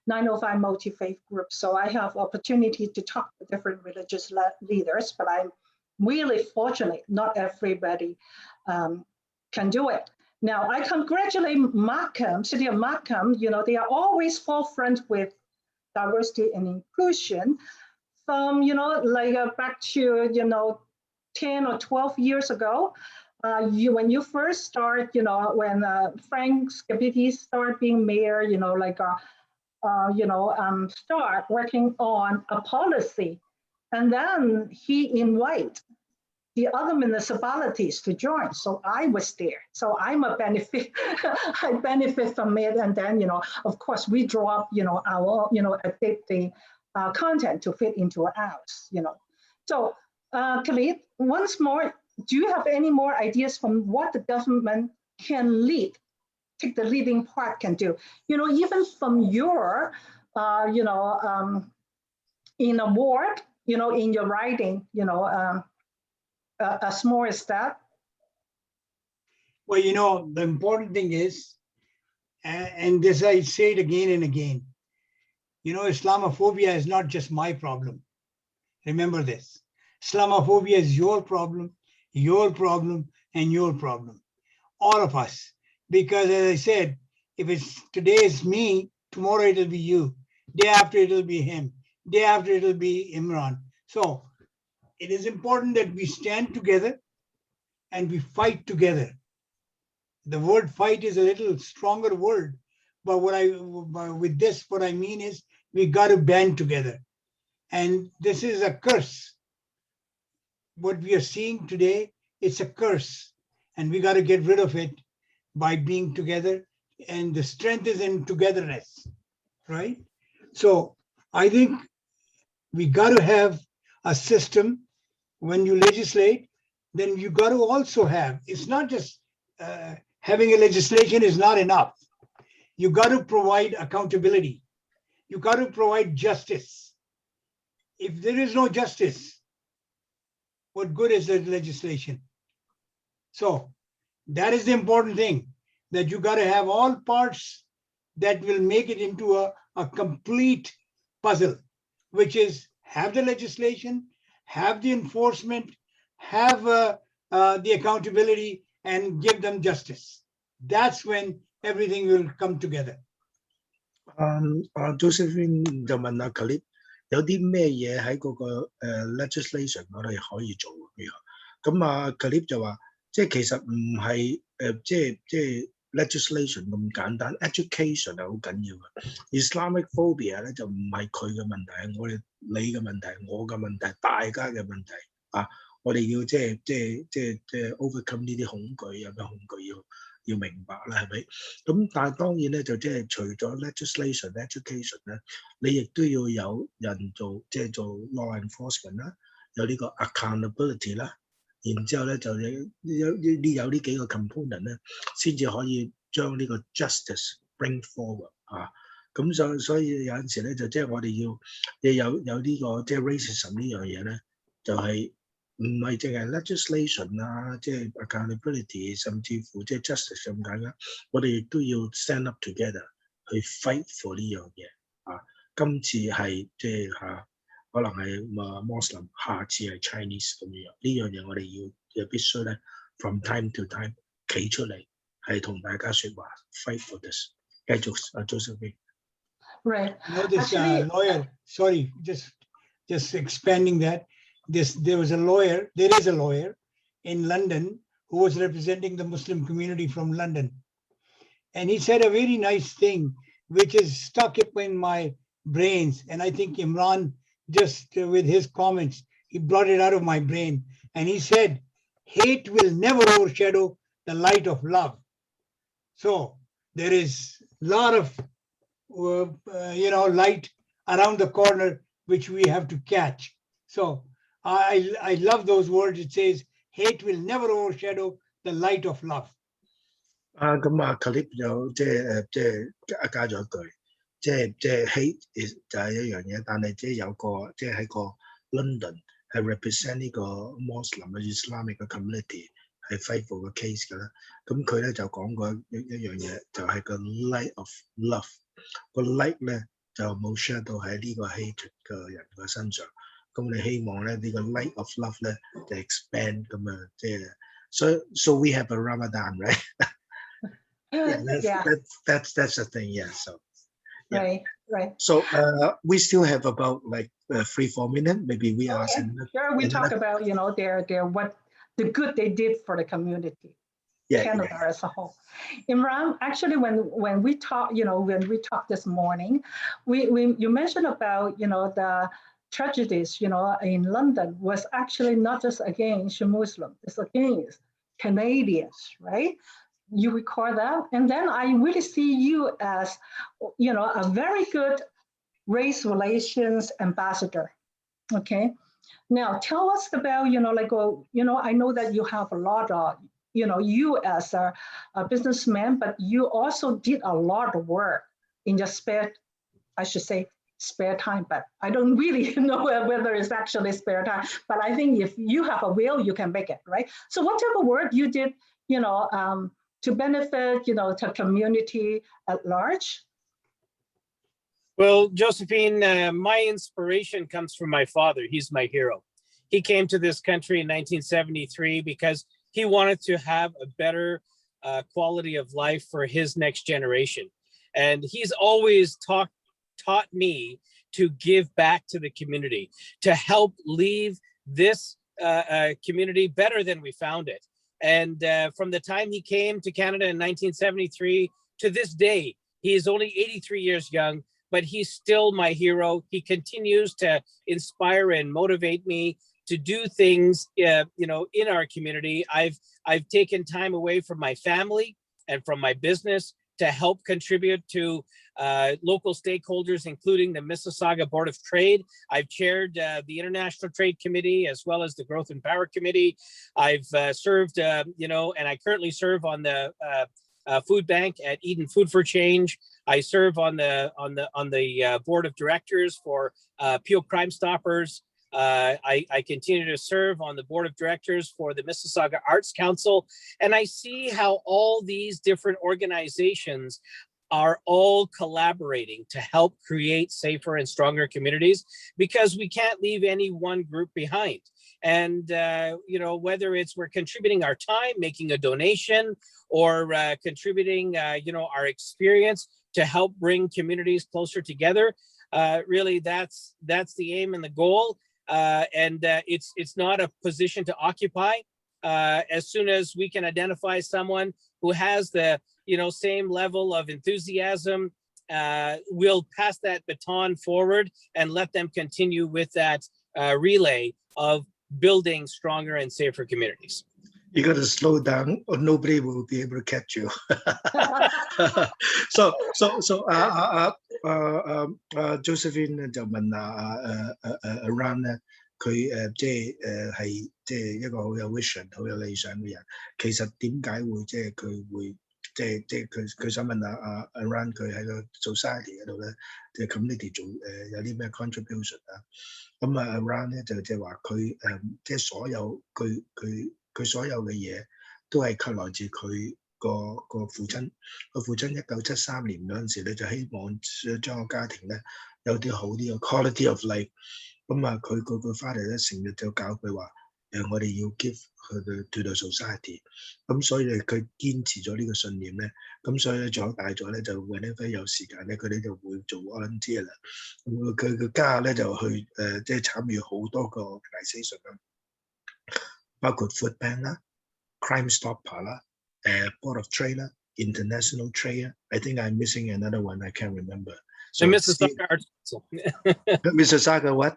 905 multi-faith group. So I have opportunity to talk to different religious leaders, but I'm really fortunate. Not everybody can do it. Now, I congratulate Markham, City of Markham. They are always forefront with diversity and inclusion from, back to, 10 or 12 years ago, when you first start, when Frank Scabiti started being mayor, start working on a policy. And then he invited the other municipalities to join. So I was there. So I'm a benefit. I benefit from it. And then, of course, we draw up, our, adapt the content to fit into ours, So, Khalid, once more, do you have any more ideas from what the government can take the leading part can do? Even from your, in a ward, in your writing, as small as that? Well, the important thing is, and this I say it again and again, Islamophobia is not just my problem. Remember this. Islamophobia is your problem, and your problem. All of us. Because as I said, if today is me, tomorrow it'll be you. Day after it'll be him. Day after it'll be Imran. So it is important that we stand together and we fight together. The word fight is a little stronger word, but what I mean is we got to band together. And this is a curse. What we are seeing today, it's a curse, and we got to get rid of it by being together. And the strength is in togetherness, right? So I think we got to have a system. When you legislate, then you got to also have, it's not just having a legislation is not enough. You got to provide accountability. You got to provide justice. If there is no justice, what good is the legislation? So that is the important thing, that you got to have all parts that will make it into a complete puzzle, which is have the legislation, have the enforcement, have the accountability, and give them justice. That's when everything will come together. Josephine 就問阿 Khalid 有啲咩嘢喺嗰個legislation 我哋可以做嘅。咁啊 Khalid 就話，即係其實唔係即係 legislation 咁簡單 ，education 係好緊要嘅。Islamophobia 咧就唔係佢嘅問題，係我哋你嘅問題，我嘅問題，大家嘅問題啊！我哋要即係 overcome 呢啲恐懼，有咩恐懼要明白啦，係咪？咁但係當然咧，就即係除咗 legislation、education 咧，你亦都要有人做，即係做 law enforcement 啦，有呢個 accountability 啦，然之後咧就有呢幾個 component 咧，先至可以將呢個 justice bring forward 啊。咁所以有陣時咧，就即係我哋要有呢個即係 racism 呢樣嘢咧，就係唔係淨係 legislation 啊，即係 accountability， 甚至乎即係 justice 咁簡單，我哋亦都要 stand up together 去 fight for 呢樣嘢啊。今次係即係可能係Muslim， 下次係 Chinese 咁樣，呢樣嘢我哋要必須咧 from time to time 企出嚟，係同大家説話 fight for this。繼續Josephine。Right. You know, this lawyer, sorry, just expanding that. There is a lawyer in London who was representing the Muslim community from London. And he said a very nice thing, which is stuck up in my brains. And I think Imran, just with his comments, he brought it out of my brain. And he said, hate will never overshadow the light of love. So there is a lot of light around the corner, which we have to catch. So I love those words. It says, hate will never overshadow the light of love. 咁Khalid 有即係加咗一句，即係 hate 就係一樣嘢，但係即係有個即係喺個 London 係 represent 呢個 Muslim 嘅 Islamic 嘅 community 係 fight for 個 case 㗎啦。咁佢咧就講過一樣嘢，就係個 light of love。個 light 咧就冇 shadow 喺呢個 hatred 嘅人嘅身上。咁你希望咧呢個 light of love 咧就 expand 咁啊，即係 so we have a Ramadan, right? That's the thing, yeah. So yeah. Right. So we still have about like 3-4 minutes. Maybe we ask. Sure, we talk about their what the good they did for the community. Canada as a whole. Imran, actually, when we talk, this morning, you mentioned about the tragedies, in London was actually not just against Muslims, it's against Canadians, right? You record that, and then I really see you as, a very good race relations ambassador. Okay, now tell us about, I know that you have a lot of. You as a businessman, but you also did a lot of work in your spare time, but I don't really know whether it's actually spare time, but I think if you have a will, you can make it, right? So what type of work you did, to benefit, the community at large? Well, Josephine, my inspiration comes from my father. He's my hero. He came to this country in 1973 because he wanted to have a better quality of life for his next generation. And he's always taught me to give back to the community, to help leave this community better than we found it. And from the time he came to Canada in 1973 to this day, he is only 83 years young, but he's still my hero. He continues to inspire and motivate me to do things, in our community. I've taken time away from my family and from my business to help contribute to local stakeholders, including the Mississauga Board of Trade. I've chaired the International Trade Committee as well as the Growth and Power Committee. I've served, and I currently serve on the food bank at Eden Food for Change. I serve on the board of directors for Peel Crime Stoppers. I continue to serve on the board of directors for the Mississauga Arts Council, and I see how all these different organizations are all collaborating to help create safer and stronger communities, because we can't leave any one group behind. And, whether it's we're contributing our time, making a donation, or contributing, our experience to help bring communities closer together, really that's the aim and the goal. It's not a position to occupy. As soon as we can identify someone who has the same level of enthusiasm, we'll pass that baton forward and let them continue with that relay of building stronger and safer communities. You got to slow down, or nobody will be able to catch you. so Josephine 就問Imran 咧，佢係一個好有 vision、好有理想嘅人。其實點解會佢會佢想問Imran 佢喺個 society 嗰度咧，community 做有啲咩 contribution 啊？咁Imran 咧就話佢所有佢所有嘅嘢都係靠來自佢個父親。個父親1973年嗰陣時咧，就希望將個家庭咧有啲好啲嘅 quality of life。咁佢個 father 咧成日就教佢話我哋要 give to the society。咁所以佢堅持咗呢個信念咧，咁所以咧長大咗咧就 whenever 有時間咧，佢哋就會做 volunteer 啦。咁佢嘅家咧就去參與好多個 organisation 啦。包括 Food Bank 啦、Crime Stopper 啦、Board of Trade 啦、International Trade 啦。I think I'm missing another one. I can't remember. So Mississauga Arts Council. Mississauga what?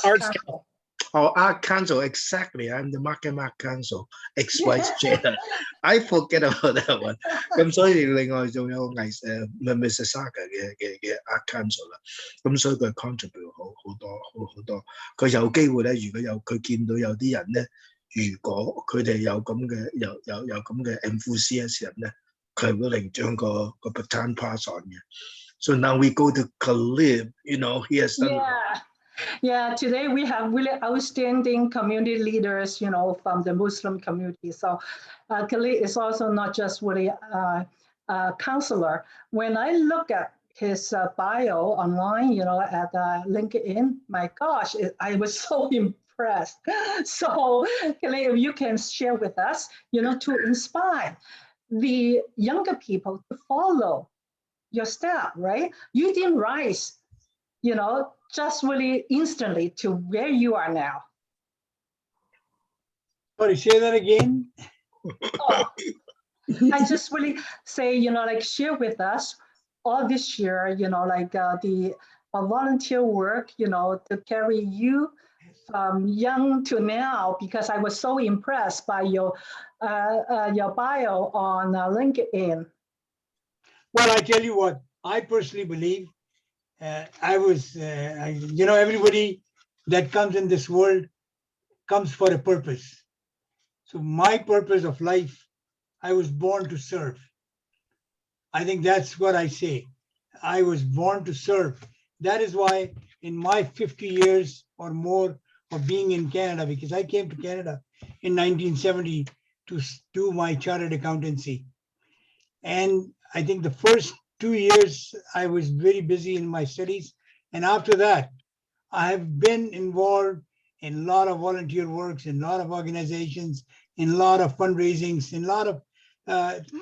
Arts Council. Oh, Art Council, exactly. I'm the Markham Art Council ex-vice chair. I forget about that one. 咁所以另外仲有Mississauga 嘅 Art Council 啦。咁所以佢 contribute 好多。佢有機會咧，如果佢見到有啲人咧。如果佢哋有咁嘅 enthusiasm 咧，佢係會令將個 baton pass on 嘅。So now we go to Khalid. He has done. Yeah. Today we have really outstanding community leaders, from the Muslim community. So Khalid is also not just really a counselor. When I look at his bio online, at LinkedIn, my gosh, I was so impressed. So, Khalid, if you can share with us, to inspire the younger people to follow your step, right? You didn't rise, just really instantly to where you are now. Sorry, say that again. I just really say, share with us all this year, the volunteer work, to carry you from young to now, because I was so impressed by your bio on LinkedIn. Well, I tell you what, I personally believe everybody that comes in this world comes for a purpose. So my purpose of life, I was born to serve. I think that's what I say. I was born to serve. That is why in my 50 years or more of being in Canada, because I came to Canada in 1970 to do my chartered accountancy. And I think the first 2 years I was very busy in my studies. And after that, I have been involved in a lot of volunteer works, in a lot of organizations, in a lot of fundraisings, in a lot of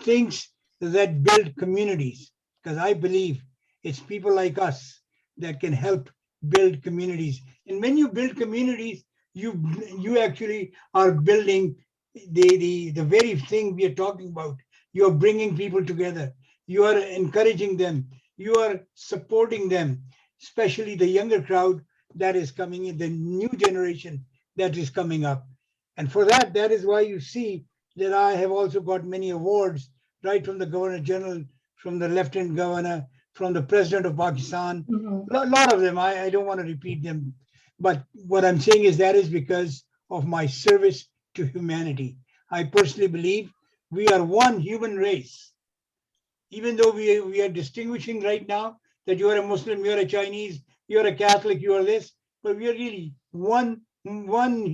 things that build communities, because I believe it's people like us that can help build communities. And when you build communities, you actually are building the very thing we are talking about. You are bringing people together. You are encouraging them. You are supporting them, especially the younger crowd that is coming in, the new generation that is coming up. And for that is why you see that I have also got many awards, right from the Governor General, from the Lieutenant Governor, from the President of Pakistan, Mhm. a lot of them. I don't want to repeat them. But what I'm saying is that is because of my service to humanity. I personally believe we are one human race. Even though we are distinguishing right now that you are a Muslim, you're a Chinese, you're a Catholic, you are this, but we are really one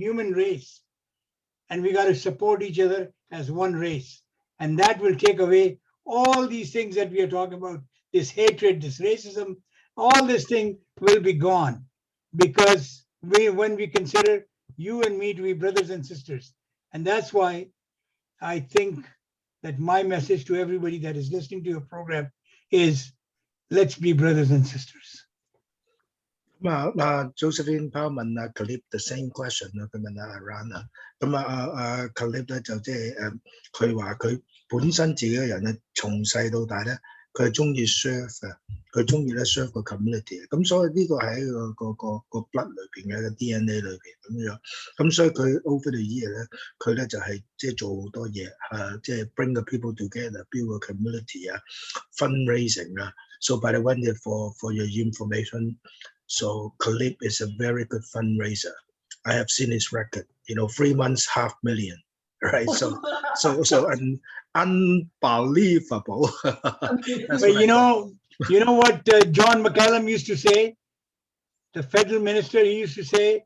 human race. And we got to support each other as one race. And that will take away all these things that we are talking about, this hatred, this racism, all this thing will be gone. Because when we consider you and me to be brothers and sisters. And that's why I think that my message to everybody that is listening to your program is let's be brothers and sisters. Josephine Powell 問Khalid the same question 啦，佢問Rana， 咁Khalid 咧就即係佢話佢本身自己嘅人咧，從細到大咧，佢係中意 serve 嘅，佢中意咧 serve 個 community， 咁所以呢個係喺個 blood 裏邊嘅個 DNA 裏邊咁樣，咁所以佢 over the year 咧，佢咧就係即係做好多嘢，即係 bring the people together，build a community 啊 ，fundraising 啊 ，so by the way for your information。So Khalid is a very good fundraiser. I have seen his record. 3 months, $500,000, right? So unbelievable. But you know what John McCallum used to say, the federal minister. He used to say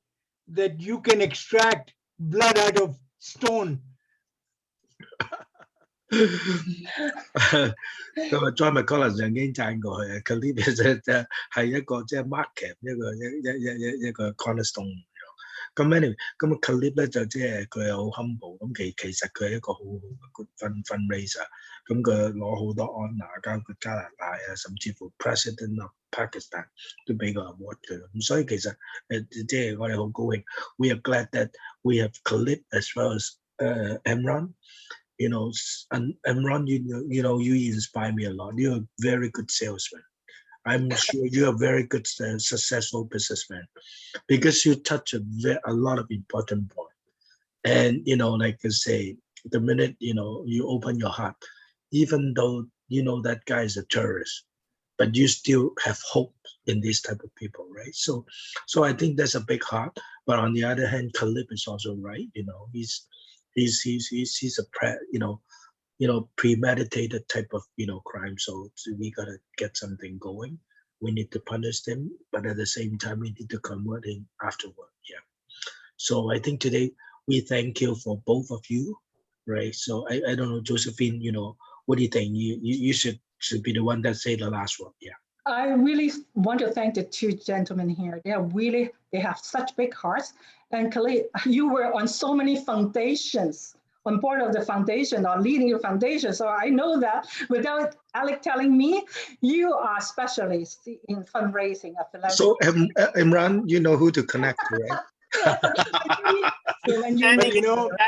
that you can extract blood out of stone. John McCallum 曾經讚過佢，Khalid 係一個即係 market 一個 cornerstone 咁 anyway， 咁Khalid 咧就即係佢係好 humble， 咁其實佢係一個好好嘅 good fundraiser， 咁佢攞好多 honor， 包括加拿大啊，甚至乎 President of Pakistan 都俾個 award 佢，咁所以其實即係我哋好高興 ，we are glad that we have Khalid as well as Imran。And Imran, you inspire me a lot. You're a very good salesman. I'm sure you're a very good, successful businessman because you touch a lot of important points. And, like I say, the minute, you open your heart, even though, that guy is a terrorist, but you still have hope in these type of people, right? So I think that's a big heart. But on the other hand, Khalid is also right. He's a premeditated type of crime. So we gotta get something going. We need to punish them, but at the same time we need to convert him afterward. Yeah. So I think today we thank you for both of you, right? So I don't know, Josephine. What do you think? You should be the one that say the last word. Yeah. I really want to thank the two gentlemen here. They have such big hearts. And Khalid, you were on so many foundations, on board of the foundation or leading the foundation. So I know that without Alec telling me, you are specialists in fundraising of philanthropy. So Imran, you know who to connect to, right?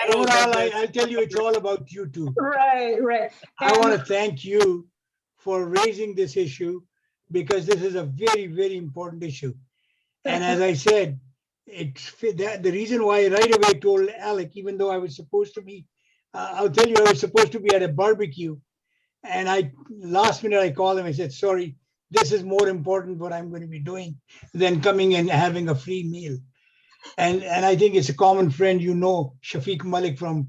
Overall, I'll tell you, it's all about you two. Right. I want to thank you for raising this issue because this is a very, very important issue. And as I said, the reason why I right away told Alec, even though I was supposed to be, I'll tell you, I was supposed to be at a barbecue. And last minute I called him. I said, sorry, this is more important what I'm going to be doing than coming and having a free meal. And I think it's a common friend, Shafiq Malik from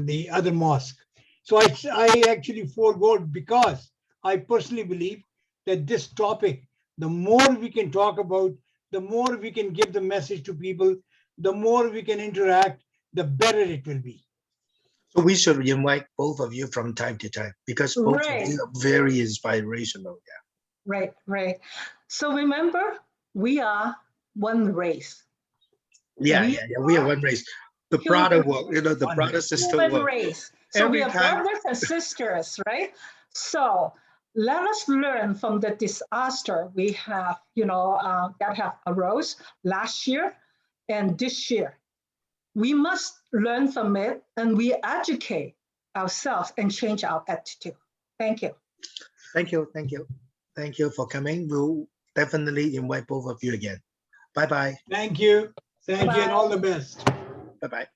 the other mosque. So I actually forego because I personally believe that this topic, the more we can talk about, the more we can give the message to people, the more we can interact, the better it will be. So we should invite both of you from time to time because both of you are very inspirational. Yeah. Right. So remember, we are one race. Yeah. We are one race. The brother work, the brother sister work. One race. So we are brothers and sisters, right? So let us learn from the disaster we have, that have arose last year and this year. We must learn from it and we educate ourselves and change our attitude. Thank you. Thank you for coming. We'll definitely invite both of you again. Bye-bye. Thank you. Thank you and all the best. Bye-bye.